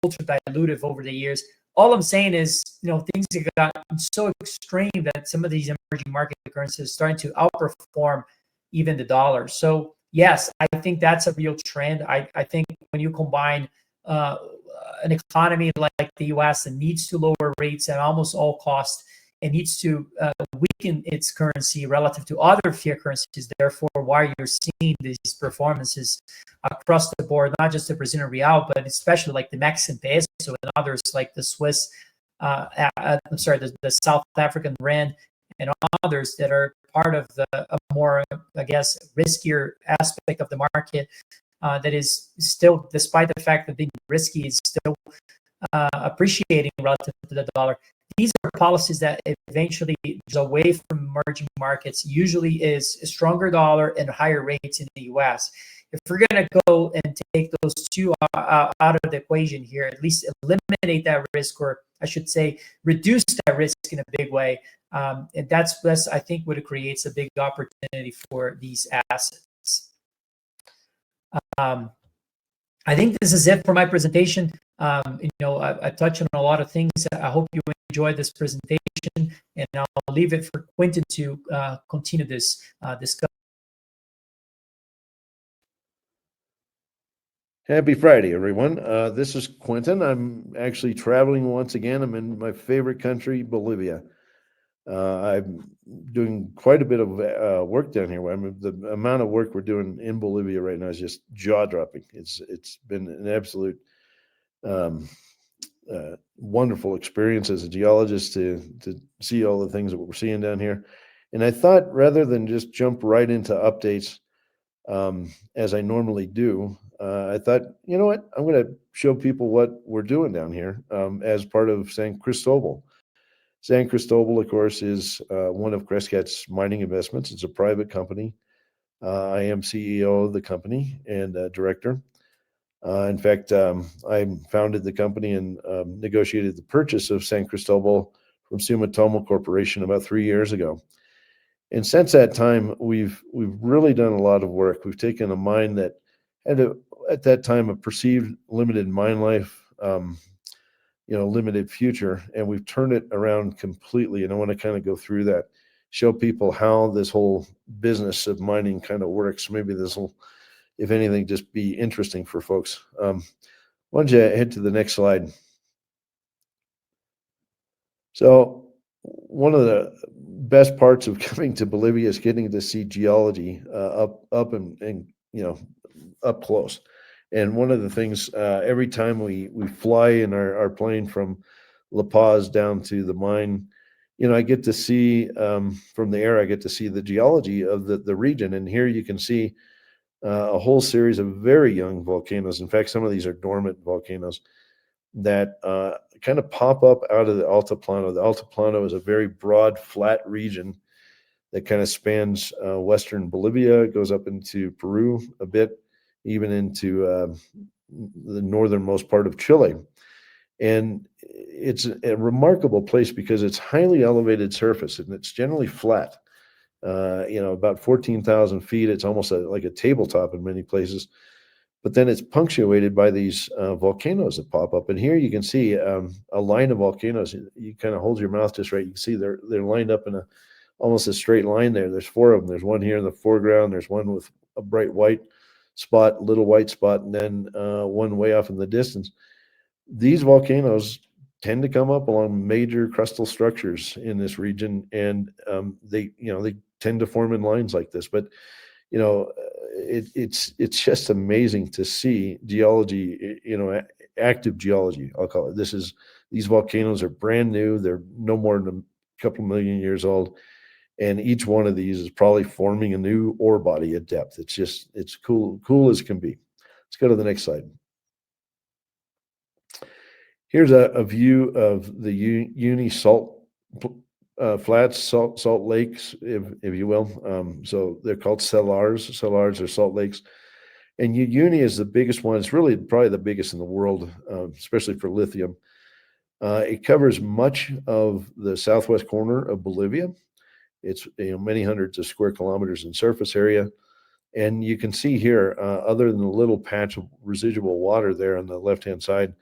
ultra dilutive over the years. All I'm saying is, things have gotten so extreme that some of these emerging market currencies are starting to outperform even the dollar. So yes, I think that's a real trend. I think when you combine an economy like the US that needs to lower rates at almost all costs and needs to weaken its currency relative to other fiat currencies, therefore why you're seeing these performances across the board, not just the Brazilian real, but especially like the Mexican peso and others like the Swiss, the South African rand and others that are part of a more, I guess, riskier aspect of the market that is still, despite the fact that being risky, is still appreciating relative to the dollar. These are policies that eventually is away from emerging markets, usually is a stronger dollar and higher rates in the US. If we're going to go and take those two out of the equation here, at least eliminate that risk, or I should say, reduce that risk in a big way. And that's, I think, what it creates a big opportunity for these assets. I think this is it for my presentation. I touched on a lot of things. I hope you enjoyed this presentation, and I'll leave it for Quinton to continue this discussion. Happy Friday, everyone. This is Quinton. I'm actually traveling once again. I'm in my favorite country, Bolivia. I'm doing quite a bit of work down here. The amount of work we're doing in Bolivia right now is just jaw-dropping. It's been an absolute wonderful experience as a geologist to see all the things that we're seeing down here. And I thought, rather than just jump right into updates as I normally do, I thought, you know what, I'm going to show people what we're doing down here as part of San Cristobal. San Cristobal, of course, is one of Crescat's mining investments. It's a private company. I am CEO of the company and director. In fact, I founded the company and negotiated the purchase of San Cristobal from Sumitomo Corporation about 3 years ago. And since that time, we've really done a lot of work. We've taken a mine that had at that time a perceived limited mine life, limited future, and we've turned it around completely. And I want to kind of go through that, show people how this whole business of mining kind of works. Maybe this will, if anything, just be interesting for folks. Why don't you head to the next slide? So one of the best parts of coming to Bolivia is getting to see geology up and up close. And one of the things, every time we fly in our plane from La Paz down to the mine, I get to see from the air, I get to see the geology of the region. And here you can see a whole series of very young volcanoes. In fact, some of these are dormant volcanoes that kind of pop up out of the Altiplano. The Altiplano is a very broad, flat region that kind of spans western Bolivia, goes up into Peru a bit, even into the northernmost part of Chile. And it's a remarkable place because it's highly elevated surface and it's generally flat. About 14,000 feet. It's almost like a tabletop in many places. But then it's punctuated by these volcanoes that pop up. And here you can see a line of volcanoes. You kind of hold your mouth just right. You can see they're lined up in almost a straight line there. There's 4 of them. There's one here in the foreground. There's one with a bright white spot, little white spot, and then one way off in the distance. These volcanoes tend to come up along major crustal structures in this region, and they tend to form in lines like this. But it's just amazing to see geology, active geology, I'll call it. These volcanoes are brand new. They're no more than a couple million years old. And each one of these is probably forming a new ore body at depth. It's cool as can be. Let's go to the next slide. Here's a view of the Uni salt flats, salt lakes, if you will. So they're called salars. Salars are salt lakes. And Uni is the biggest one. It's really probably the biggest in the world, especially for lithium. It covers much of the southwest corner of Bolivia. It's many hundreds of square kilometers in surface area. And you can see here, other than a little patch of residual water there on the left-hand side,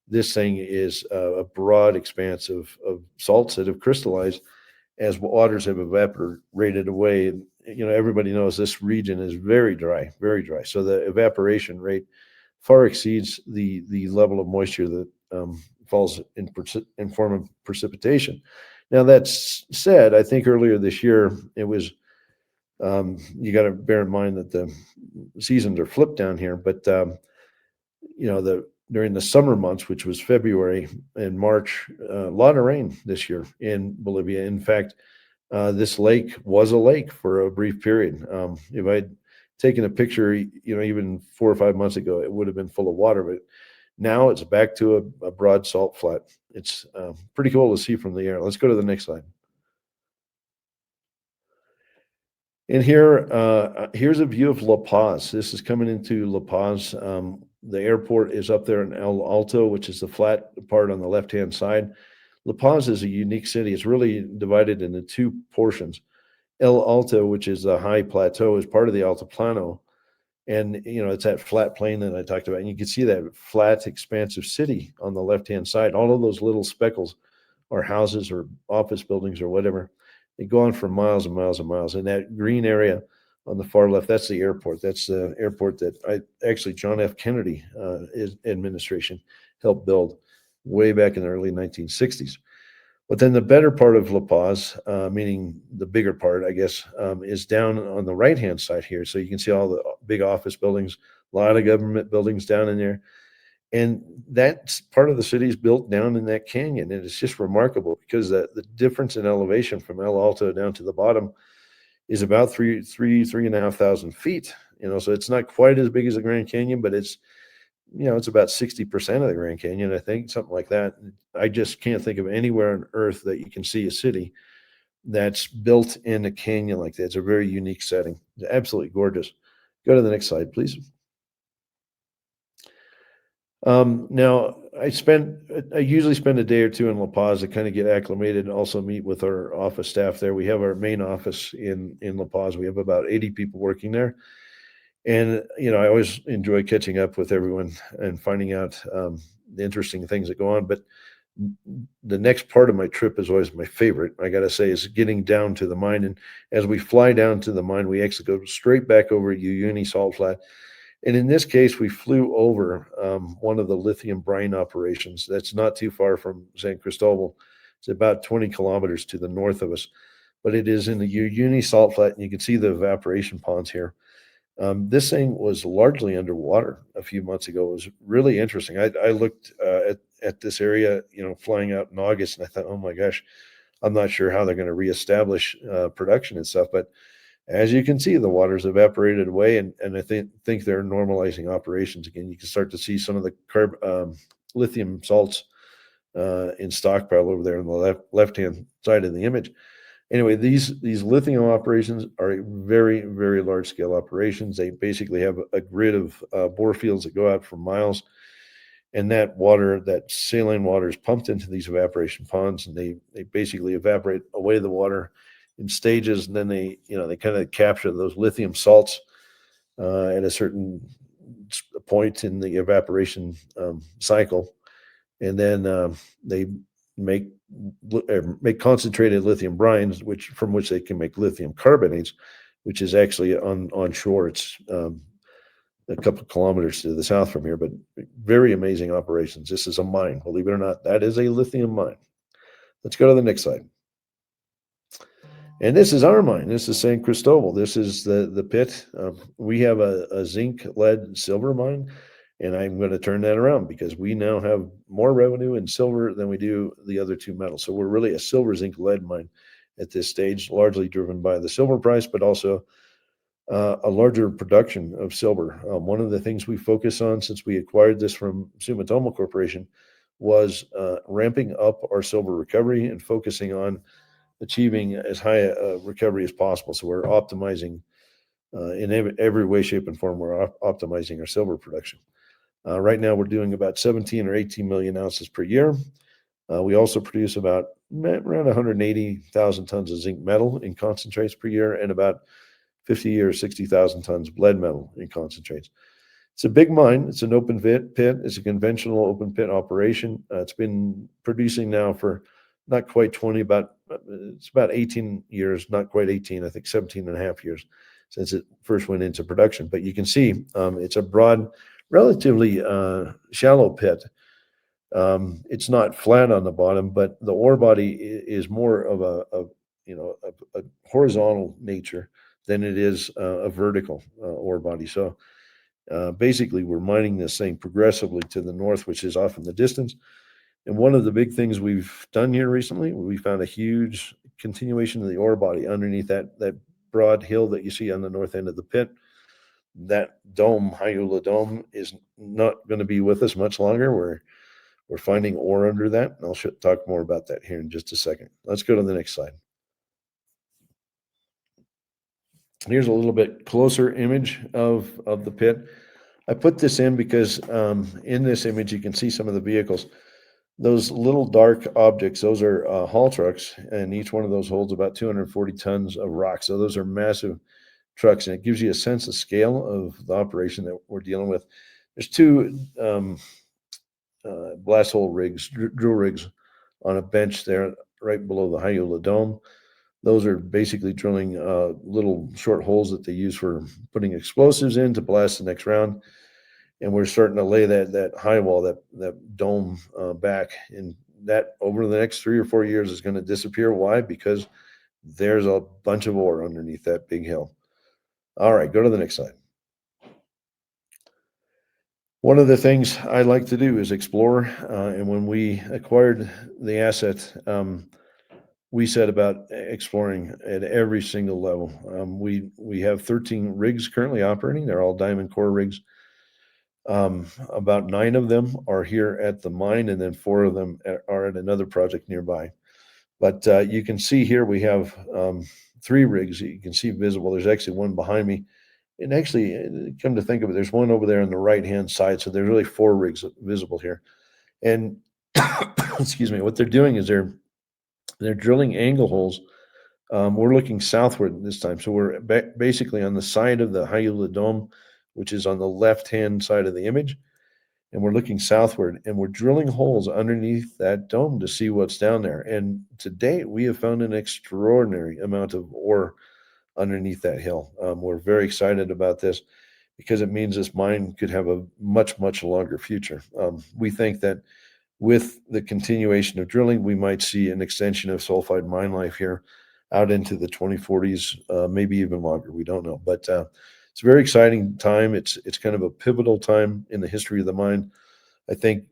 this thing is a broad expanse of salts that have crystallized as waters have evaporated away. And, everybody knows this region is very dry, very dry. So the evaporation rate far exceeds the level of moisture that falls in form of precipitation. Now, that said, I think earlier this year, it was, you got to bear in mind that the seasons are flipped down here, but, during the summer months, which was February and March, a lot of rain this year in Bolivia. In fact, this lake was a lake for a brief period. If I'd taken a picture, even 4 or 5 months ago, it would have been full of water, but now it's back to a broad salt flat. It's pretty cool to see from the air. Let's go to the next slide. And here's a view of La Paz. This is coming into La Paz. The airport is up there in El Alto, which is the flat part on the left-hand side. La Paz is a unique city. It's really divided into 2 portions. El Alto, which is the high plateau, is part of the Altiplano. And, it's that flat plain that I talked about. And you can see that flat, expansive city on the left-hand side. All of those little speckles are houses or office buildings or whatever. They go on for miles and miles and miles. And that green area on the far left, that's the airport. That's the airport that John F. Kennedy administration helped build way back in the early 1960s. But then the better part of La Paz, meaning the bigger part, I guess, is down on the right-hand side here. So you can see all the big office buildings, a lot of government buildings down in there. And that part of the city is built down in that canyon. And it's just remarkable because the difference in elevation from El Alto down to the bottom is about 3,500 feet. So it's not quite as big as the Grand Canyon, but it's it's about 60% of the Grand Canyon, I think, something like that. I just can't think of anywhere on Earth that you can see a city that's built in a canyon like that. It's a very unique setting. It's absolutely gorgeous. Go to the next slide, please. Now, I usually spend a day or two in La Paz to kind of get acclimated and also meet with our office staff there. We have our main office in La Paz. We have about 80 people working there. And, I always enjoy catching up with everyone and finding out the interesting things that go on. But the next part of my trip is always my favorite, I got to say, is getting down to the mine. And as we fly down to the mine, we actually go straight back over Uyuni Salt Flat. And in this case, we flew over one of the lithium brine operations that's not too far from San Cristobal. It's about 20 kilometers to the north of us, but it is in the Uyuni Salt Flat, and you can see the evaporation ponds here. This thing was largely underwater a few months ago. It was really interesting. I looked at this area, flying out in August, and I thought, oh my gosh, I'm not sure how they're going to reestablish production and stuff, but as you can see, the water's evaporated away, and I think they're normalizing operations again. You can start to see some of the lithium salts in stockpile over there on the left-hand side of the image. Anyway, these lithium operations are very, very large-scale operations. They basically have a grid of bore fields that go out for miles, and that water, that saline water, is pumped into these evaporation ponds, and they basically evaporate away the water in stages, and then they kind of capture those lithium salts at a certain point in the evaporation cycle, and then they make concentrated lithium brines, from which they can make lithium carbonates, which is actually on shore. It's a couple of kilometers to the south from here, but very amazing operations. This is a mine, believe it or not. That is a lithium mine. Let's go to the next slide. And this is our mine. This is San Cristobal. This is the pit. We have a zinc, lead, silver mine, and I'm going to turn that around because we now have more revenue in silver than we do the other two metals. So we're really a silver, zinc, lead mine at this stage, largely driven by the silver price, but also a larger production of silver. One of the things we focus on since we acquired this from Sumitomo Corporation was ramping up our silver recovery and focusing on achieving as high a recovery as possible. So we're optimizing in every way, shape, and form. We're optimizing our silver production. Right now, we're doing about 17 or 18 million ounces per year. We also produce around 180,000 tons of zinc metal in concentrates per year, and about 50 or 60,000 tons of lead metal in concentrates. It's a big mine. It's an open pit. It's a conventional open pit operation. It's been producing now for not quite 20, it's about 18 years, not quite 18, I think 17 and a half years since it first went into production. But you can see it's a broad, relatively shallow pit. It's not flat on the bottom, but the ore body is more of a horizontal nature than it is a vertical ore body. So basically, we're mining this thing progressively to the north, which is off in the distance. And one of the big things we've done here recently, we found a huge continuation of the ore body underneath that broad hill that you see on the north end of the pit. That dome, Hyola Dome, is not going to be with us much longer. We're finding ore under that, and I'll talk more about that here in just a second. Let's go to the next slide. Here's a little bit closer image of the pit. I put this in because in this image you can see some of the vehicles. Those little dark objects, those are haul trucks, and each one of those holds about 240 tons of rock. So those are massive trucks, and it gives you a sense of scale of the operation that we're dealing with. There's two blast hole rigs, drill rigs on a bench there right below the Hyola Dome. Those are basically drilling little short holes that they use for putting explosives in to blast the next round. And we're starting to lay that high wall, that dome back. And that over the next 3 or 4 years is going to disappear. Why? Because there's a bunch of ore underneath that big hill. All right, go to the next slide. One of the things I like to do is explore. And when we acquired the asset, we set about exploring at every single level. We have 13 rigs currently operating. They're all diamond core rigs. About 9 of them are here at the mine, and then 4 of them are at another project nearby. But you can see here we have 3 rigs that you can see visible. There's actually one behind me. And actually, come to think of it, there's one over there on the right-hand side. So there's really 4 rigs visible here. And excuse me, what they're doing is they're drilling angle holes. We're looking southward this time. So we're basically on the side of the Hyula Dome, which is on the left-hand side of the image. And we're looking southward, and we're drilling holes underneath that dome to see what's down there. And to date, we have found an extraordinary amount of ore underneath that hill. We're very excited about this because it means this mine could have a much, much longer future. We think that with the continuation of drilling, we might see an extension of sulfide mine life here out into the 2040s, maybe even longer. We don't know, but it's a very exciting time. It's kind of a pivotal time in the history of the mine. I think,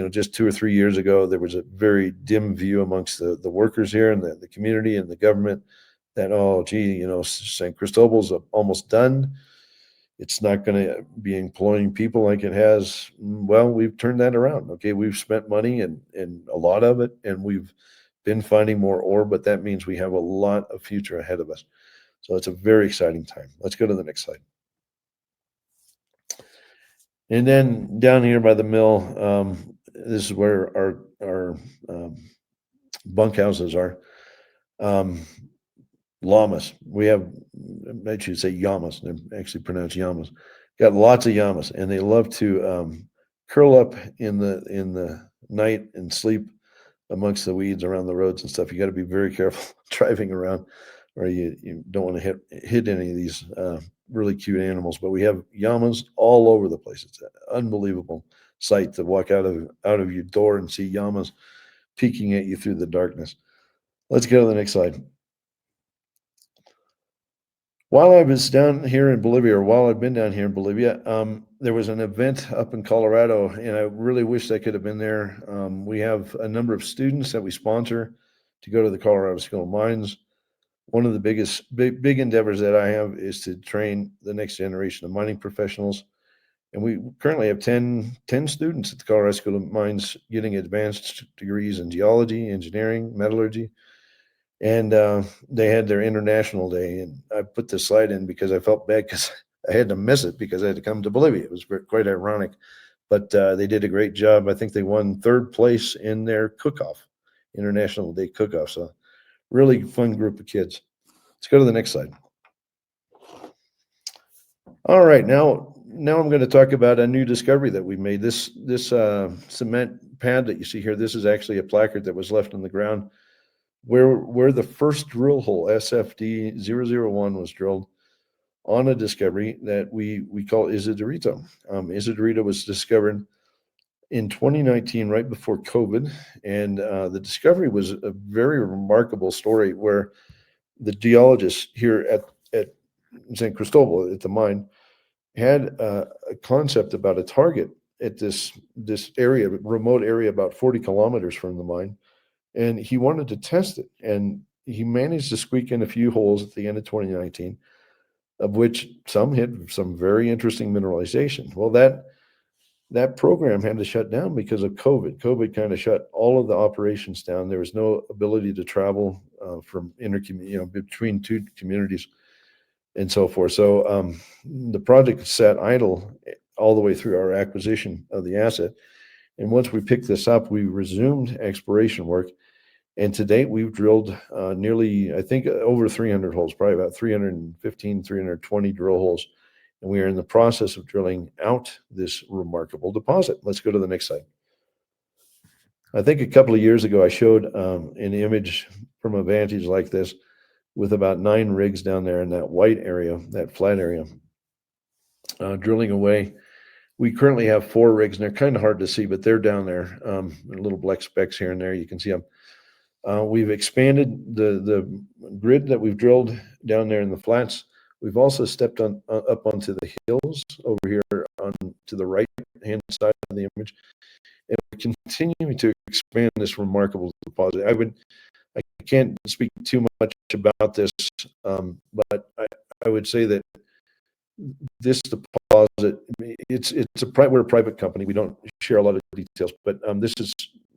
just 2 or 3 years ago, there was a very dim view amongst the workers here and the community and the government that, oh, gee, San Cristobal's almost done. It's not going to be employing people like it has. Well, we've turned that around. Okay, we've spent money and a lot of it, and we've been finding more ore, but that means we have a lot of future ahead of us. So it's a very exciting time. Let's go to the next slide. And then down here by the mill, this is where our bunkhouses are. Llamas. We have, I should say llamas. They're actually pronounced llamas. Got lots of llamas, and they love to curl up in the night and sleep amongst the weeds around the roads and stuff. You got to be very careful driving around, or you don't want to hit any of these really cute animals. But we have llamas all over the place. It's an unbelievable sight to walk out of your door and see llamas peeking at you through the darkness. Let's go to the next slide. While I was down here in Bolivia, or while I've been down here in Bolivia, there was an event up in Colorado, and I really wish I could have been there. We have a number of students that we sponsor to go to the Colorado School of Mines. One of the big endeavors that I have is to train the next generation of mining professionals. And we currently have 10 students at the Colorado School of Mines getting advanced degrees in geology, engineering, metallurgy. And they had their international day. And I put this slide in because I felt bad because I had to miss it because I had to come to Bolivia. It was quite ironic. But they did a great job. I think they won 3rd place in their cook-off, International Day cook-off. So really fun group of kids. Let's go to the next slide. All right, now I'm going to talk about a new discovery that we made. This cement pad that you see here, this is actually a placard that was left on the ground where the first drill hole, SFD 001, was drilled on a discovery that we call Isidorito. Isidorito was discovered in 2019, right before COVID, and the discovery was a very remarkable story where the geologists here at San Cristobal at the mine had a concept about a target at this area, remote area, about 40 kilometers from the mine, and he wanted to test it. And he managed to squeak in a few holes at the end of 2019, of which some hit some very interesting mineralization. Well, that program had to shut down because of COVID. COVID kind of shut all of the operations down. There was no ability to travel from between 2 communities and so forth. So the project sat idle all the way through our acquisition of the asset. And once we picked this up, we resumed exploration work. And to date, we've drilled nearly, I think, over 300 holes, probably about 315, 320 drill holes. And we are in the process of drilling out this remarkable deposit. Let's go to the next slide. I think a couple of years ago, I showed an image from a vantage like this with about 9 rigs down there in that white area, that flat area, drilling away. We currently have 4 rigs, and they're kind of hard to see, but they're down there. Little black specks here and there. You can see them. We've expanded the grid that we've drilled down there in the flats. We've also stepped up onto the hills over here to the right-hand side of the image, and we're continuing to expand this remarkable deposit. I can't speak too much about this, but I would say that this deposit deposit. We're a private company. We don't share a lot of details, but this is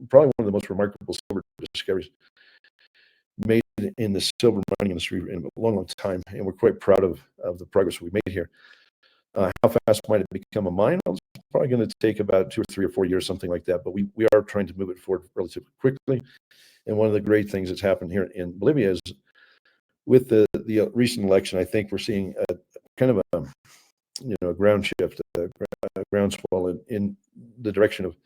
probably one of the most remarkable silver discoveries made in the silver mining industry in a long, long time, and we're quite proud of the progress we made here. How fast might it become a mine? Well, it's probably going to take about 2 or 3 or 4 years, something like that, but we are trying to move it forward relatively quickly. And one of the great things that's happened here in Bolivia is with the recent election, I think we're seeing a kind of a ground shift, a groundswell in the direction of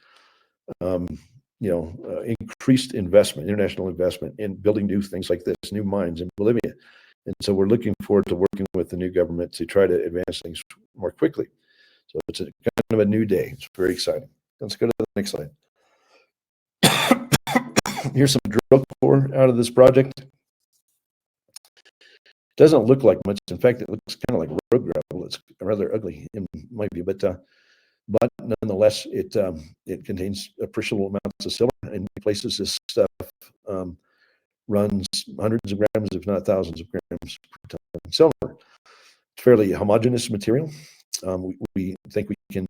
increased investment, international investment in building new things like this, new mines in Bolivia. And so we're looking forward to working with the new government to try to advance things more quickly. So it's kind of a new day. It's very exciting. Let's go to the next slide. Here's some drill core out of this project. Doesn't look like much. In fact, it looks kind of like road gravel. It's rather ugly in my view, but nonetheless, it contains appreciable amounts of silver. In places, this stuff runs hundreds of grams, if not thousands of grams per ton of silver. It's fairly homogeneous material. We think we can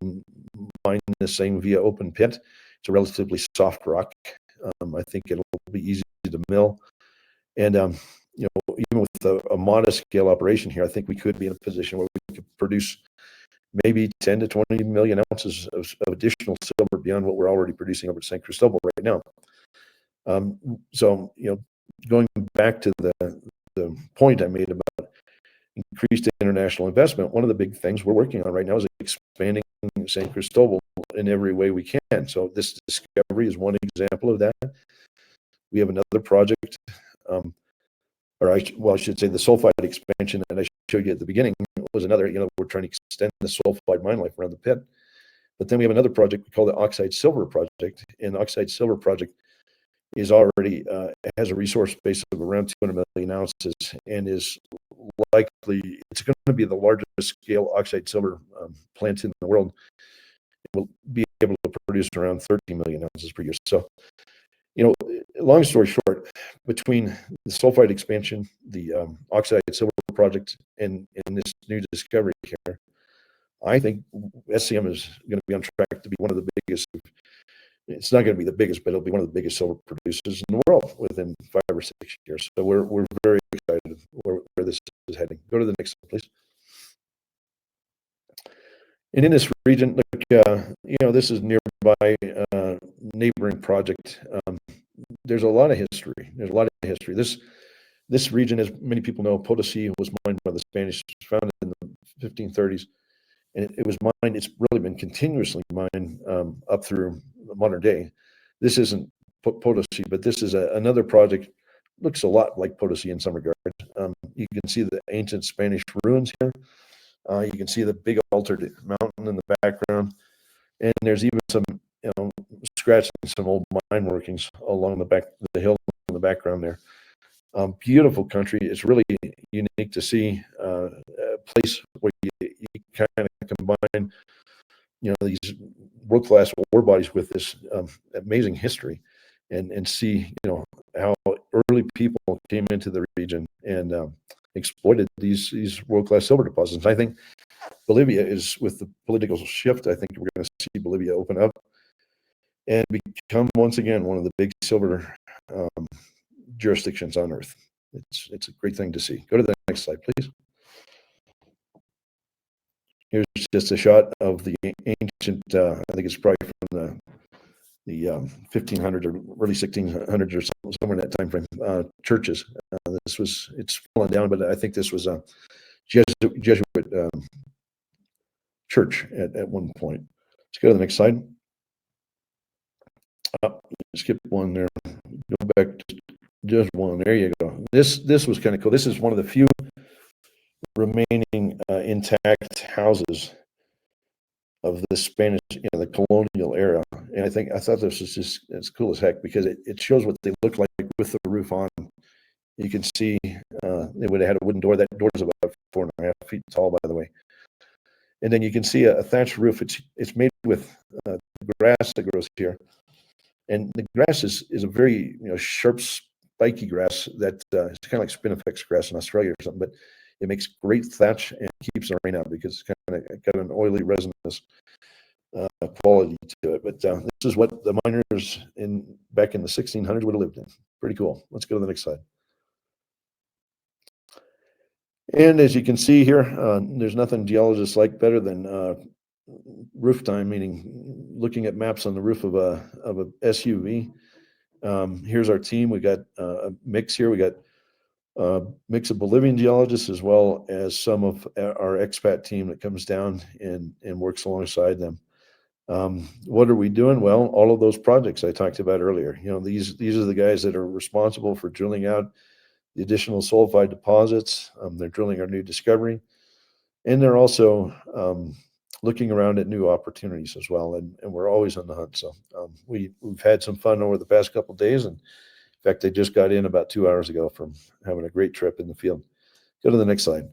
mine this thing via open pit. It's a relatively soft rock. I think it'll be easy to mill. And even with a modest scale operation here, I think we could be in a position where we could produce maybe 10 to 20 million ounces of additional silver beyond what we're already producing over at San Cristobal right now. So going back to the point I made about increased international investment, one of the big things we're working on right now is expanding San Cristobal in every way we can. So this discovery is one example of that. We have another project, I should say the sulfide expansion that I showed you at the beginning was another, we're trying to extend the sulfide mine life around the pit. But then we have another project we call the Oxide Silver Project, and the Oxide Silver Project is already has a resource base of around 200 million ounces and is likely, it's going to be the largest scale oxide silver plant in the world. It will be able to produce around 30 million ounces per year. So, long story short, between the sulfide expansion, the Oxide Silver Project, and this new discovery here, I think SCM is going to be on track to be one of the biggest. It's not going to be the biggest, but it'll be one of the biggest silver producers in the world within 5 or 6 years. So we're very excited where this is heading. Go to the next one, please. And in this region, this is nearby neighboring project. There's a lot of history. This region, as many people know, Potosi was mined by the Spanish, founded in the 1530s, and it was mined. It's really been continuously mined up through the modern day. This isn't Potosi, but this is another project. Looks a lot like Potosi in some regards. You can see the ancient Spanish ruins here. You can see the big altered mountain in the background, and there's even some, scratching some old mine workings along the hill in the background there. Beautiful country. It's really unique to see a place where you kind of combine, these world-class ore bodies with this amazing history, and see, how early people came into the region and exploited these world-class silver deposits. I think Bolivia is, with the political shift, I think we're going to see Bolivia open up and become once again one of the big silver jurisdictions on earth. It's a great thing to see. Go to the next slide, please. Here's just a shot of the ancient, I think it's probably from the 1500s or early 1600s or somewhere in that time frame, churches. It's fallen down, but I think this was a Jesuit church at one point. Let's go to the next slide. Skip one there. Go back to just one. There you go. This was kind of cool. This is one of the few remaining intact houses of the Spanish, the colonial era. And I thought this was just, it's cool as heck, because it shows what they look like with the roof on. You can see they would have had a wooden door. That door is about 4.5 feet tall, by the way. And then you can see a thatched roof. It's made with grass that grows here. And the grass is a very sharp, spiky grass that it's kind of like spinifex grass in Australia or something, but It makes great thatch and keeps the rain out because it's kind of got an oily, resinous quality to it. But this is what the miners back in the 1600s would have lived in. Pretty cool. Let's go to the next slide. And as you can see here, there's nothing geologists like better than roof time, meaning looking at maps on the roof of a SUV. Here's our team. We got a mix here. We got a mix of Bolivian geologists as well as some of our expat team that comes down and works alongside them. What are we doing? Well, all of those projects I talked about earlier. These are the guys that are responsible for drilling out the additional sulfide deposits. They're drilling our new discovery, and they're also looking around at new opportunities as well. And we're always on the hunt. So we've had some fun over the past couple of days. And in fact, they just got in about 2 hours ago from having a great trip in the field. Go to the next slide.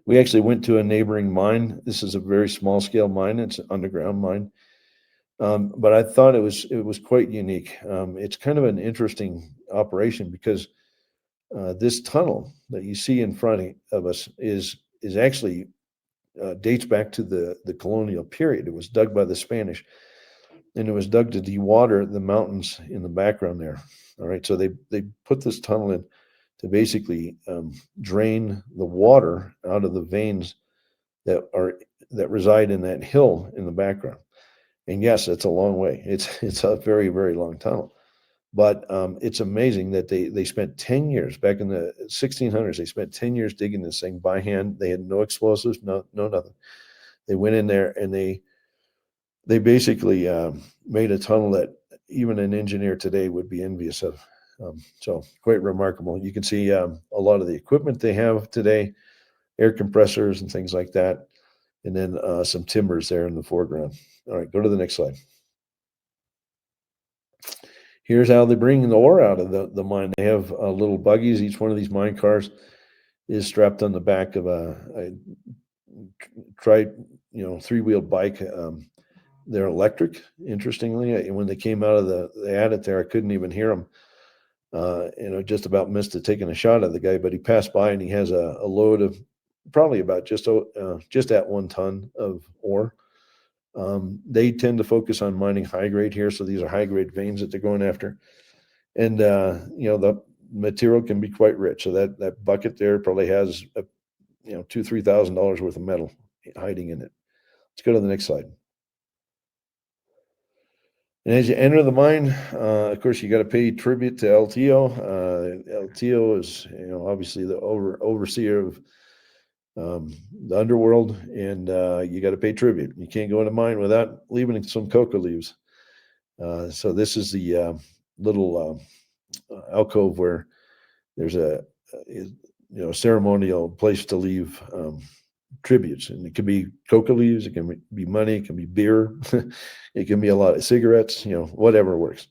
We actually went to a neighboring mine. This is a very small scale mine. It's an underground mine. But I thought it was quite unique. It's kind of an interesting operation because this tunnel that you see in front of us is actually dates back to the colonial period. It was dug by the Spanish, and it was dug to dewater the mountains in the background there. All right, so they put this tunnel in to basically drain the water out of the veins that reside in that hill in the background. And yes, it's a long way. It's a very, very long tunnel. But it's amazing that they spent 10 years back in the 1600s. They spent 10 years digging this thing by hand. They had no explosives, no nothing. They went in there and they basically made a tunnel that even an engineer today would be envious of. So quite remarkable. You can see a lot of the equipment they have today, air compressors and things like that, and then some timbers there in the foreground. All right, go to the next slide. Here's how they bring the ore out of the mine. They have little buggies. Each one of these mine cars is strapped on the back of a three-wheeled bike. They're electric, interestingly. When they came out of the adit there, I couldn't even hear them. Just about missed it taking a shot at the guy, but he passed by and he has a load of probably about just at 1 ton of ore. They tend to focus on mining high grade here, so these are high grade veins that they're going after, and the material can be quite rich. So that bucket there probably has $2,000-3,000 worth of metal hiding in it. Let's go to the next slide. And as you enter the mine, of course, you got to pay tribute to LTO. LTO is obviously the overseer of the underworld, and you got to pay tribute. You can't go in a mine without leaving some coca leaves. So this is the little alcove where there's a ceremonial place to leave tributes, and it can be coca leaves, it can be money, it can be beer, it can be a lot of cigarettes, whatever works.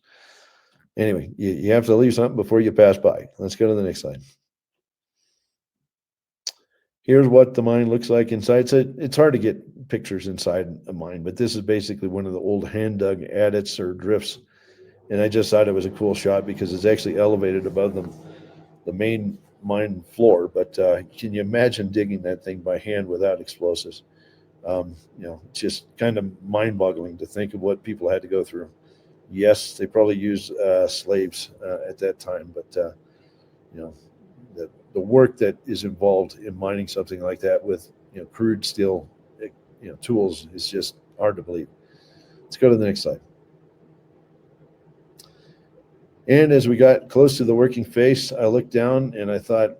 Anyway, you have to leave something before you pass by. Let's go to the next slide. Here's what the mine looks like inside. So it's hard to get pictures inside a mine, but this is basically one of the old hand dug adits or drifts. And I just thought it was a cool shot because it's actually elevated above the main mine floor. But can you imagine digging that thing by hand without explosives? It's just kind of mind boggling to think of what people had to go through. Yes, they probably used slaves at that time, but the work that is involved in mining something like that with crude steel tools is just hard to believe. Let's go to the next slide. And as we got close to the working face, I looked down and I thought,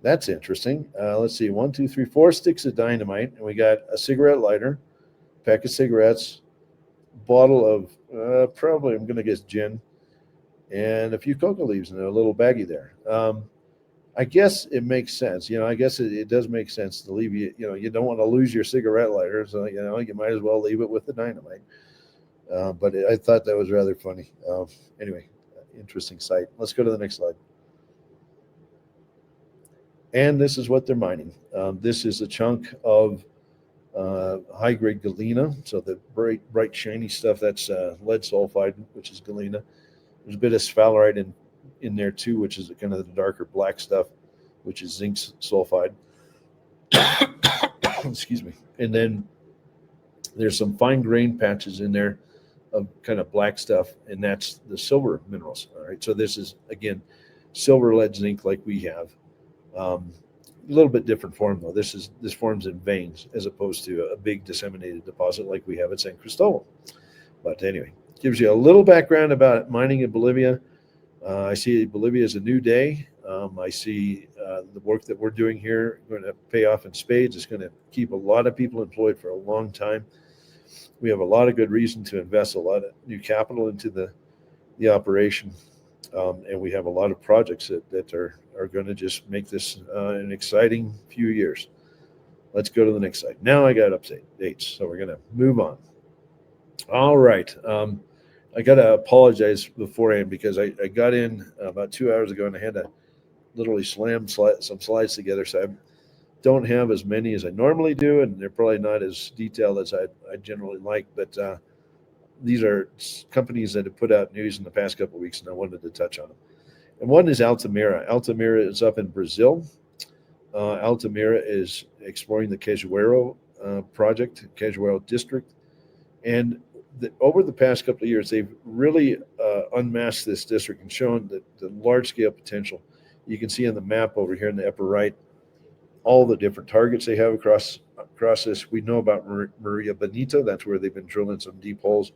that's interesting. Let's see, 1, 2, 3, 4 sticks of dynamite, and we got a cigarette lighter, pack of cigarettes, bottle of probably, I'm going to guess, gin, and a few coca leaves in a little baggie there. I guess it makes sense. I guess it does make sense to leave you don't want to lose your cigarette lighter, so you might as well leave it with the dynamite. But I thought that was rather funny. Anyway, interesting sight. Let's go to the next slide. And this is what they're mining. This is a chunk of high-grade galena. So the bright, shiny stuff, that's lead sulfide, which is galena. There's a bit of sphalerite and in there too, which is kind of the darker black stuff, which is zinc sulfide. Excuse me. And then there's some fine grain patches in there of kind of black stuff, and that's the silver minerals. All right. So this is, again, silver, lead, zinc like we have. A little bit different form though. This forms in veins as opposed to a big disseminated deposit like we have at San Cristobal. But anyway, gives you a little background about mining in Bolivia. I see Bolivia as a new day. I see the work that we're doing here going to pay off in spades. It's going to keep a lot of people employed for a long time. We have a lot of good reason to invest a lot of new capital into the operation. And we have a lot of projects that are going to just make this an exciting few years. Let's go to the next slide. Now I got update dates, so we're going to move on. All right. I got to apologize beforehand because I got in about 2 hours ago and I had to literally slam some slides together. So I don't have as many as I normally do, and they're probably not as detailed as I generally like. But these are companies that have put out news in the past couple of weeks, and I wanted to touch on them. And one is Altamira. Altamira is up in Brazil. Altamira is exploring the Cajueiro project, Cajueiro district. And over the past couple of years, they've really unmasked this district and shown the large-scale potential. You can see on the map over here in the upper right all the different targets they have across this. We know about Maria Bonita. That's where they've been drilling some deep holes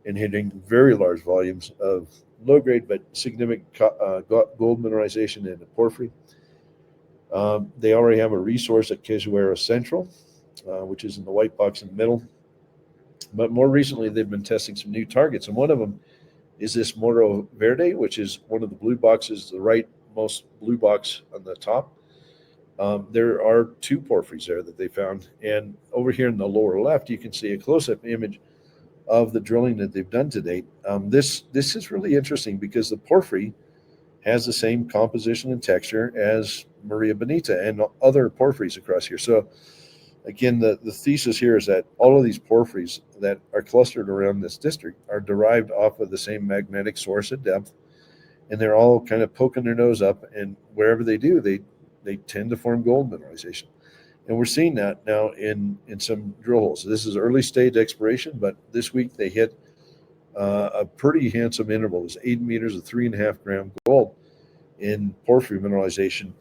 and hitting very large volumes of low-grade but significant gold mineralization in the porphyry. They already have a resource at Cajueiro Central, which is in the white box in the middle. But more recently, they've been testing some new targets, and one of them is this Morro Verde, which is one of the blue boxes, the rightmost blue box on the top. There are two porphyries there that they found, and over here in the lower left, you can see a close-up image of the drilling that they've done to date. This is really interesting because the porphyry has the same composition and texture as Maria Bonita and other porphyries across here. So again, the thesis here is that all of these porphyries that are clustered around this district are derived off of the same magnetic source at depth, and they're all kind of poking their nose up, and wherever they do, they tend to form gold mineralization. And we're seeing that now in some drill holes. This is early stage exploration, but this week they hit a pretty handsome interval. It's 8 meters of 3.5 gram gold in porphyry mineralization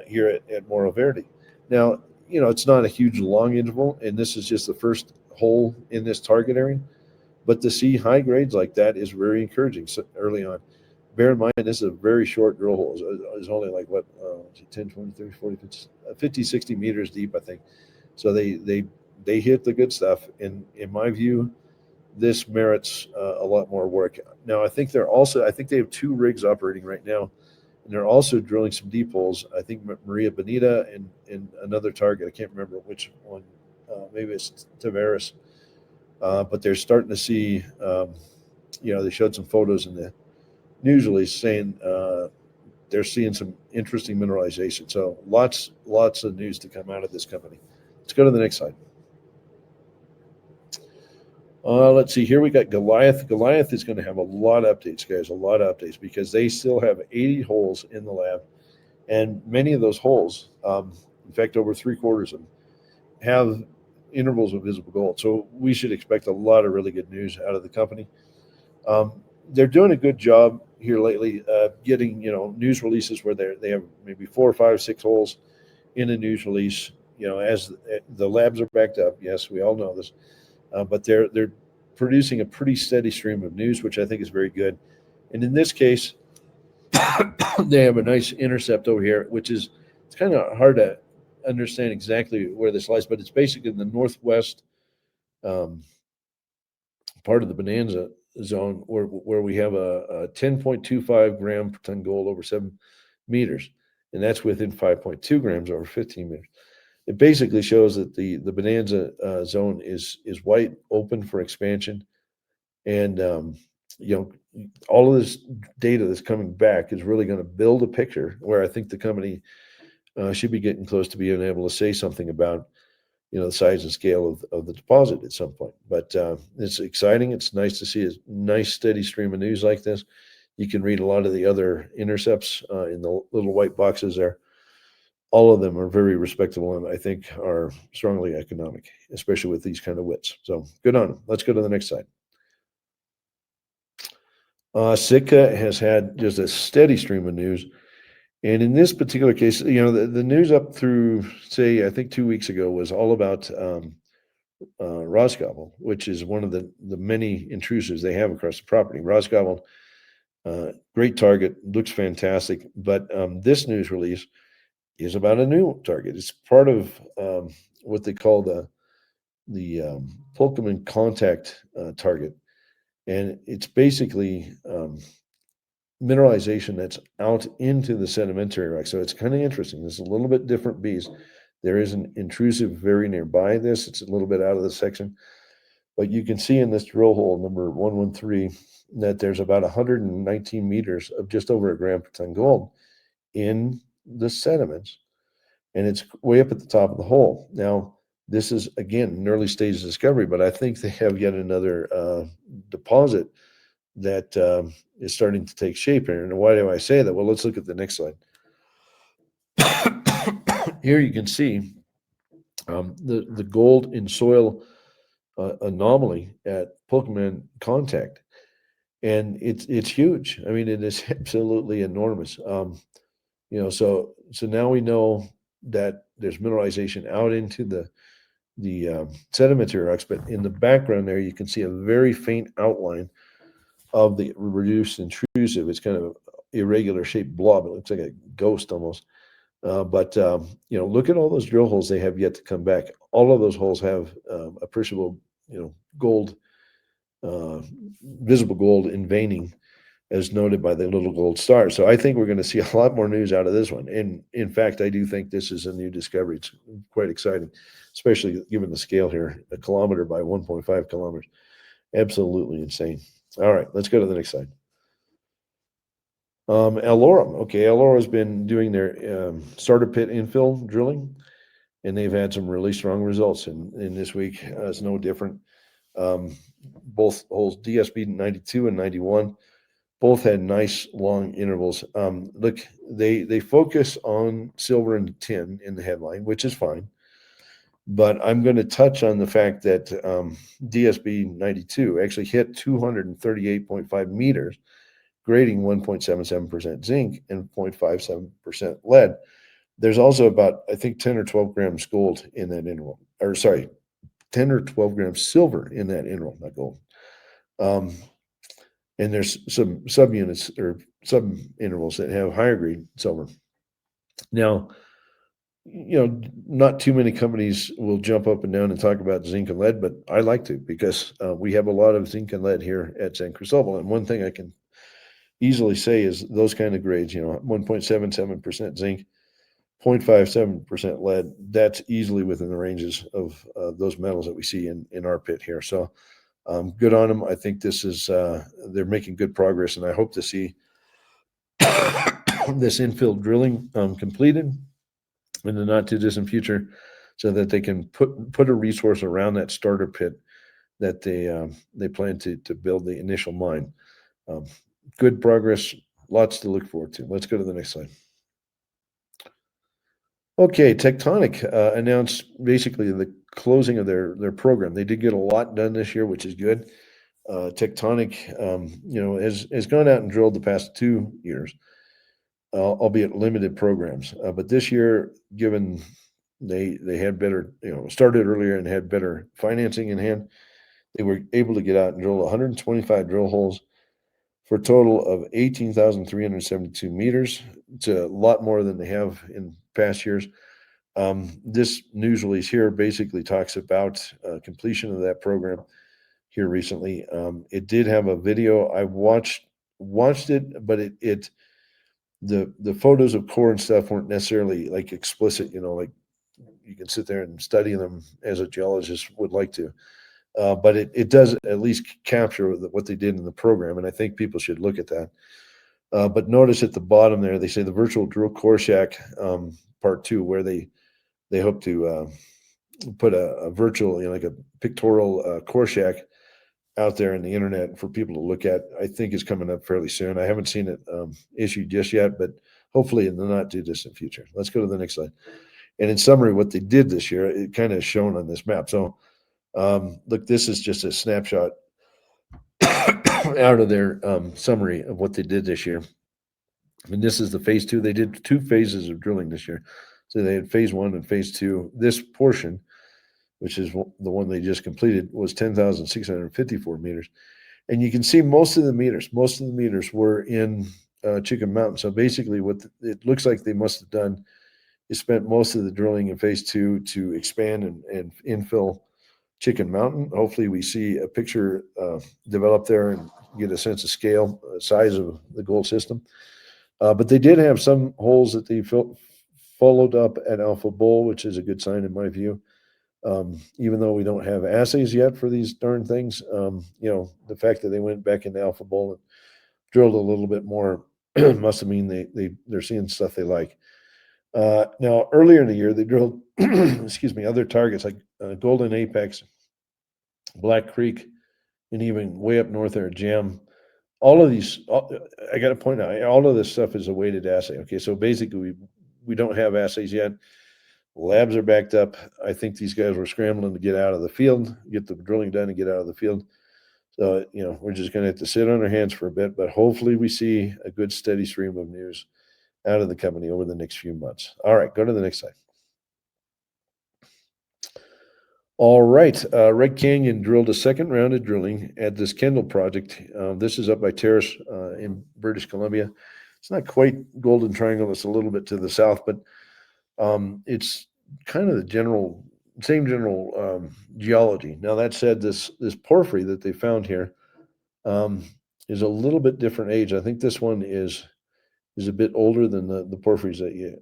here at Morro Verde. Now, you know, it's not a huge long interval, and this is just the first hole in this target area. But to see high grades like that is very encouraging early on. Bear in mind, this is a very short drill hole. It's only like, 10, 20, 30, 40, 50, 60 meters deep, I think. So they hit the good stuff. And in my view, this merits a lot more work. Now, I think they have 2 rigs operating right now, and they're also drilling some deep holes. I think Maria Bonita and another target. I can't remember which one. Maybe it's Tavares. But they're starting to see, they showed some photos in the news release saying they're seeing some interesting mineralization. So lots of news to come out of this company. Let's go to the next slide. Let's see, here we got Goliath. Goliath is going to have a lot of updates, guys, a lot of updates, because they still have 80 holes in the lab. And many of those holes, in fact, over 3/4 of them, have intervals of visible gold. So we should expect a lot of really good news out of the company. They're doing a good job here lately, getting, news releases where they have maybe 4, 5, 6 holes in a news release, as the labs are backed up. Yes, we all know this. But they're producing a pretty steady stream of news, which I think is very good. And in this case, they have a nice intercept over here, which is, it's kind of hard to understand exactly where this lies, but it's basically in the northwest part of the Bonanza zone where we have a 10.25 gram per ton gold over 7 meters, and that's within 5.2 grams over 15 meters. It basically shows that the Bonanza zone is wide open for expansion, and all of this data that's coming back is really going to build a picture where I think the company should be getting close to being able to say something about the size and scale of the deposit at some point. But it's exciting. It's nice to see a nice steady stream of news like this. You can read a lot of the other intercepts in the little white boxes there. All of them are very respectable and I think are strongly economic, especially with these kind of widths. So good on them. Let's go to the next slide. Sitka has had just a steady stream of news. And in this particular case, the news up through, say, I think 2 weeks ago was all about Rosgobble, which is one of the many intrusives they have across the property. Rosgobble, great target, looks fantastic. But this news release is about a new target. It's part of what they call the Pulkeman contact target. And it's basically mineralization that's out into the sedimentary rock. So it's kind of interesting. It's a little bit different beast. There is an intrusive very nearby this. It's a little bit out of the section. But you can see in this drill hole, number 113, that there's about 119 meters of just over a gram per ton gold in the sediments. And it's way up at the top of the hole. Now, this is, again, an early stage discovery, but I think they have yet another deposit that is starting to take shape here. And why do I say that? Well, let's look at the next slide. Here you can see the gold in soil anomaly at Pulkeman contact. And it's huge. I mean, it is absolutely enormous. So now we know that there's mineralization out into the sedimentary rocks, but in the background there, you can see a very faint outline of the reduced intrusive. It's kind of irregular shaped blob. It looks like a ghost almost. But look at all those drill holes they have yet to come back. All of those holes have appreciable, gold, visible gold in veining, as noted by the little gold star. So I think we're going to see a lot more news out of this one. And in fact, I do think this is a new discovery. It's quite exciting, especially given the scale here, 1 kilometer by 1.5 kilometers. Absolutely insane. All right, let's go to the next slide. Eloro. Okay, Eloro has been doing their starter pit infill drilling, and they've had some really strong results. And this week is no different. Both holes, DSB 92 and 91, both had nice long intervals. Look, they focus on silver and tin in the headline, which is fine. But I'm going to touch on the fact that DSB 92 actually hit 238.5 meters, grading 1.77% zinc and 0.57% lead. There's also about, I think, 10 or 12 grams gold in that interval. 10 or 12 grams silver in that interval, not gold. And there's some subunits or sub-intervals that have higher grade silver. Now, not too many companies will jump up and down and talk about zinc and lead, but I like to because we have a lot of zinc and lead here at San Cristobal. And one thing I can easily say is those kind of grades, 1.77% zinc, 0.57% lead, that's easily within the ranges of those metals that we see in our pit here. So good on them. I think this is, they're making good progress, and I hope to see this infill drilling completed in the not too distant future, so that they can put a resource around that starter pit that they plan to build the initial mine. Good progress, lots to look forward to. Let's go to the next slide. Okay, Tectonic announced basically the closing of their program. They did get a lot done this year, which is good. Tectonic, has gone out and drilled the past 2 years, albeit limited programs. But this year, given they had better, started earlier and had better financing in hand, they were able to get out and drill 125 drill holes for a total of 18,372 meters. It's a lot more than they have in past years. This news release here basically talks about completion of that program here recently. It did have a video. I watched it, but the photos of core and stuff weren't necessarily like explicit, like you can sit there and study them as a geologist would like to. But it does at least capture what they did in the program, and I think people should look at that. But notice at the bottom there, they say the virtual drill core shack part 2, where they hope to put a virtual, like a pictorial core shack out there in the internet for people to look at. I think is coming up fairly soon. I haven't seen it issued just yet, but hopefully in the not too distant future. Let's go to the next slide. And in summary, what they did this year, it kind of shown on this map. So look, this is just a snapshot out of their summary of what they did this year. And this is the phase 2. They did 2 phases of drilling this year. So they had phase 1 and phase 2. This portion, which is the one they just completed, was 10,654 meters. And you can see most of the meters were in Chicken Mountain. So basically what it looks like they must have done is spent most of the drilling in phase 2 to expand and infill Chicken Mountain. Hopefully we see a picture develop there and get a sense of scale, size of the gold system. But they did have some holes that they followed up at Alpha Bull, which is a good sign in my view. Even though we don't have assays yet for these darn things, the fact that they went back into Alpha Bull and drilled a little bit more must have mean they're seeing stuff they like. Now, earlier in the year, they drilled, other targets like Golden Apex, Black Creek, and even way up north there, Jam. All of these, I got to point out, all of this stuff is a weighted assay. Okay, so basically we don't have assays yet. Labs are backed up. I think these guys were scrambling to get out of the field, get the drilling done and get out of the field. So, we're just going to have to sit on our hands for a bit, but hopefully we see a good steady stream of news out of the company over the next few months. All right, go to the next slide. All right, Red Canyon drilled a second round of drilling at this Kendall project. This is up by Terrace in British Columbia. It's not quite Golden Triangle. It's a little bit to the south, but it's kind of the same general geology. Now, that said, this porphyry that they found here is a little bit different age. I think this one is a bit older than the porphyries that a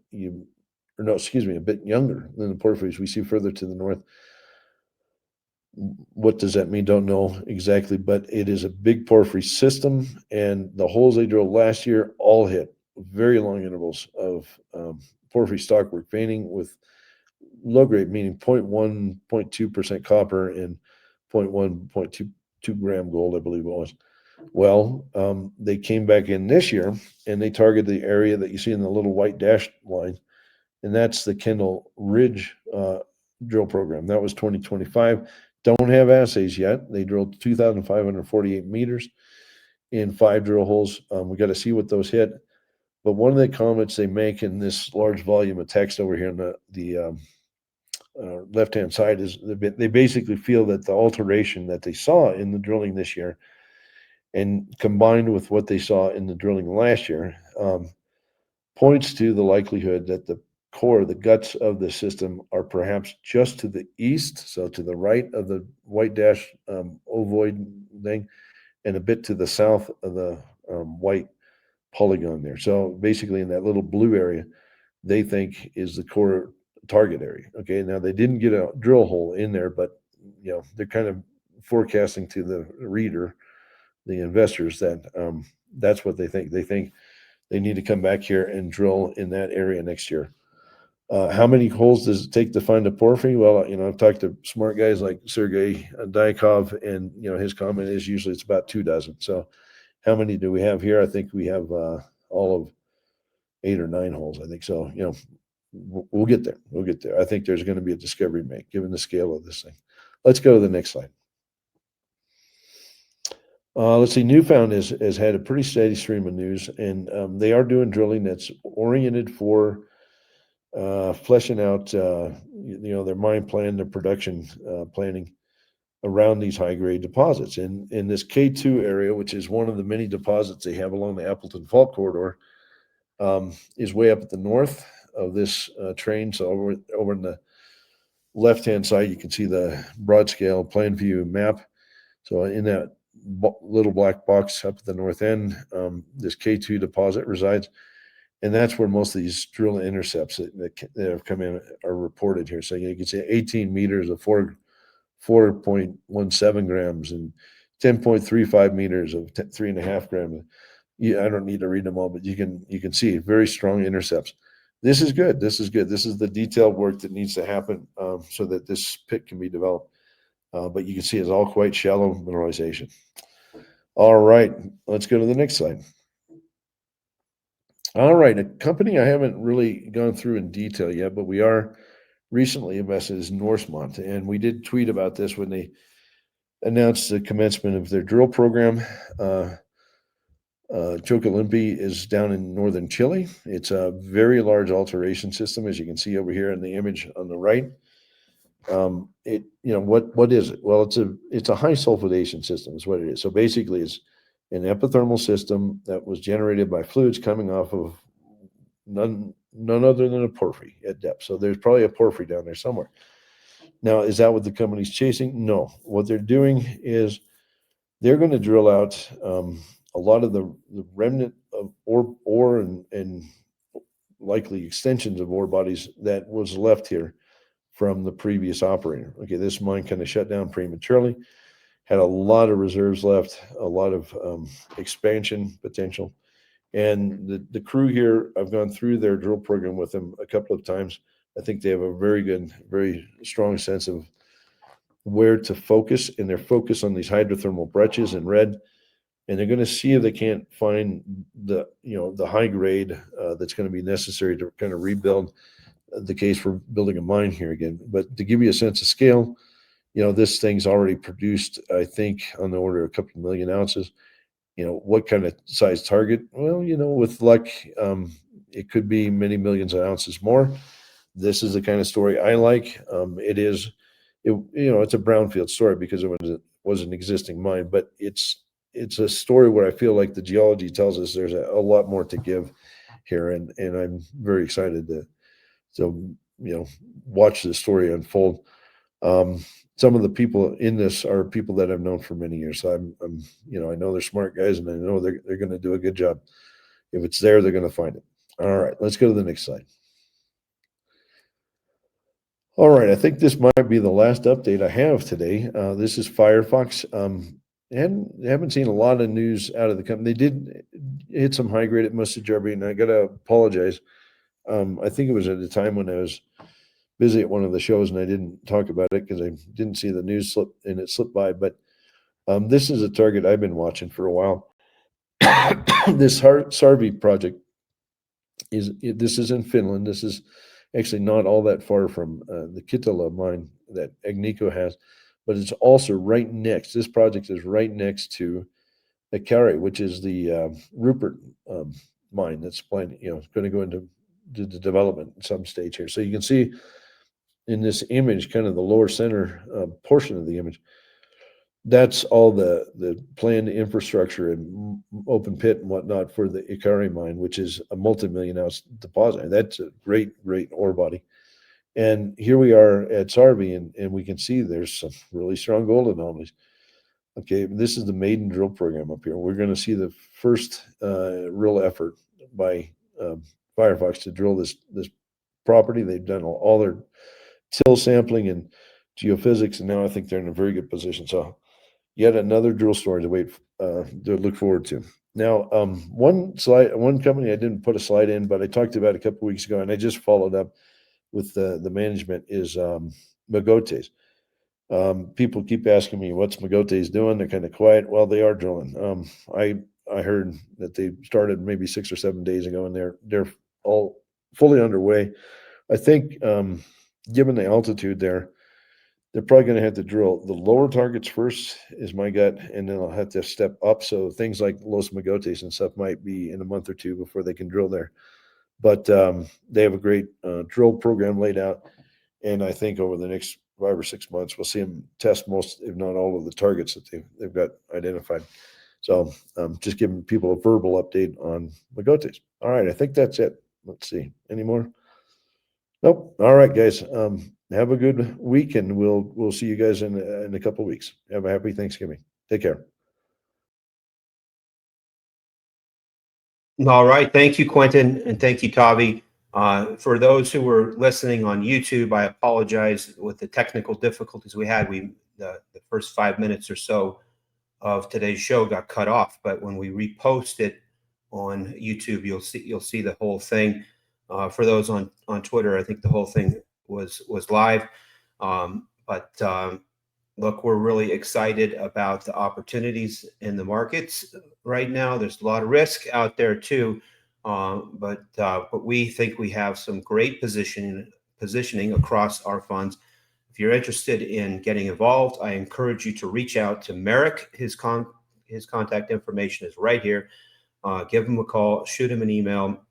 bit younger than the porphyries we see further to the north. What does that mean? Don't know exactly, but it is a big porphyry system, and the holes they drilled last year all hit very long intervals of porphyry stockwork veining with low grade, meaning 0.1, 0.2% copper and 0.1, 0.2 gram gold, I believe it was. Well, they came back in this year and they targeted the area that you see in the little white dashed line, and that's the Kendall Ridge drill program. That was 2025. Don't have assays yet. They drilled 2,548 meters in 5 drill holes. We got to see what those hit. But one of the comments they make in this large volume of text over here on the left-hand side is they basically feel that the alteration that they saw in the drilling this year and combined with what they saw in the drilling last year points to the likelihood that the core, the guts of the system are perhaps just to the east, so to the right of the white dash ovoid thing, and a bit to the south of the white polygon there. So basically in that little blue area, they think is the core target area. Okay, now they didn't get a drill hole in there, but they're kind of forecasting to the reader, the investors, that that's what they think. They think they need to come back here and drill in that area next year. How many holes does it take to find a porphyry? Well, I've talked to smart guys like Sergei Dyaikov, and his comment is usually it's about 2 dozen. So how many do we have here? I think we have all of 8 or 9 holes. I think so. We'll get there. We'll get there. I think there's going to be a discovery made given the scale of this thing. Let's go to the next slide. Let's see. Newfound has had a pretty steady stream of news, and they are doing drilling that's oriented for fleshing out, their mine plan, their production planning around these high-grade deposits. In this K2 area, which is one of the many deposits they have along the Appleton Fault Corridor, is way up at the north of this train. So over on the left-hand side, you can see the broad scale plan view map. So in that little black box up at the north end, this K2 deposit resides. And that's where most of these drill intercepts that have come in are reported here. So you can see 18 meters of 4.17 grams and 10.35 meters of 3.5 grams. I don't need to read them all, but you can see very strong intercepts. This is good. This is good. This is the detailed work that needs to happen so that this pit can be developed. but you can see it's all quite shallow mineralization. All right, let's go to the next slide. All right, a company I haven't really gone through in detail yet, but we are recently invested is Norsemont, and we did tweet about this when they announced the commencement of their drill program. Chocolimpi is down in northern Chile. It's a very large alteration system, as you can see over here in the image on the right. What is it? Well, it's a high sulfidation system is what it is. So basically, it's an epithermal system that was generated by fluids coming off of none other than a porphyry at depth. So there's probably a porphyry down there somewhere. Now, is that what the company's chasing? No. What they're doing is they're going to drill out a lot of the remnant of ore and likely extensions of ore bodies that was left here from the previous operator. Okay, this mine kind of shut down prematurely, had a lot of reserves left, a lot of expansion potential. And the crew here, I've gone through their drill program with them a couple of times. I think they have a very good, very strong sense of where to focus, and they're focused on these hydrothermal breccias in red. And they're going to see if they can't find the high grade that's going to be necessary to kind of rebuild the case for building a mine here again. But to give you a sense of scale, this thing's already produced, I think, on the order of a couple of million ounces. What kind of size target? Well, with luck, it could be many millions of ounces more. This is the kind of story I like. It's a brownfield story because it was an existing mine, but it's a story where I feel like the geology tells us there's a lot more to give here, and I'm very excited to watch this story unfold. Some of the people in this are people that I've known for many years. So I know they're smart guys, and I know they're going to do a good job. If it's there, they're going to find it. All right, let's go to the next slide. All right, I think this might be the last update I have today. This is Firefox. And I haven't seen a lot of news out of the company. They did hit some high grade at Mustajarbi, and I got to apologize. I think it was at a time when I was busy at one of the shows, and I didn't talk about it because I didn't see the news slip, and it slipped by. But this is a target I've been watching for a while. This Sarvi project this is in Finland. This is actually not all that far from the Kittilä mine that Agnico has, but it's also right next. This project is right next to Ikkari, which is the Rupert mine that's planned. It's going to go into the development at some stage here. So you can see in this image, kind of the lower center portion of the image, that's all the planned infrastructure and open pit and whatnot for the Ikkari mine, which is a multi-million ounce deposit. That's a great ore body. And here we are at Sarvi, and we can see there's some really strong gold anomalies. Okay, this is the maiden drill program up here. We're going to see the first real effort by Firefox to drill this property. They've done all their till sampling and geophysics, and now I think they're in a very good position. So yet another drill story to look forward to. Now, one company I didn't put a slide in, but I talked about a couple weeks ago, and I just followed up with the management is Magotes. People keep asking me what's Magotes doing. They're kind of quiet. Well, they are drilling. I heard that they started maybe 6 or 7 days ago, and they're all fully underway. I think given the altitude there, they're probably going to have to drill the lower targets first, is my gut, and then I'll have to step up. So things like Los Magotes and stuff might be in a month or two before they can drill there. But they have a great drill program laid out, and I think over the next 5 or 6 months, we'll see them test most, if not all, of the targets that they've got identified. So just giving people a verbal update on Magotes. All right, I think that's it. Let's see. Any more? Nope. All right, guys. Have a good week, and we'll see you guys in a couple of weeks. Have a happy Thanksgiving. Take care. All right. Thank you, Quinton, and thank you, Tavi. For those who were listening on YouTube, I apologize with the technical difficulties we had. The first 5 minutes or so of today's show got cut off, but when we repost it on YouTube, you'll see the whole thing. For those on Twitter, I think the whole thing was live. But look, we're really excited about the opportunities in the markets right now. There's a lot of risk out there too, but we think we have some great positioning across our funds. If you're interested in getting involved, I encourage you to reach out to Merrick. His contact information is right here. Give him a call, shoot him an email,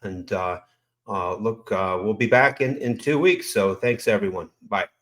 and look, we'll be back in 2 weeks. So thanks, everyone. Bye.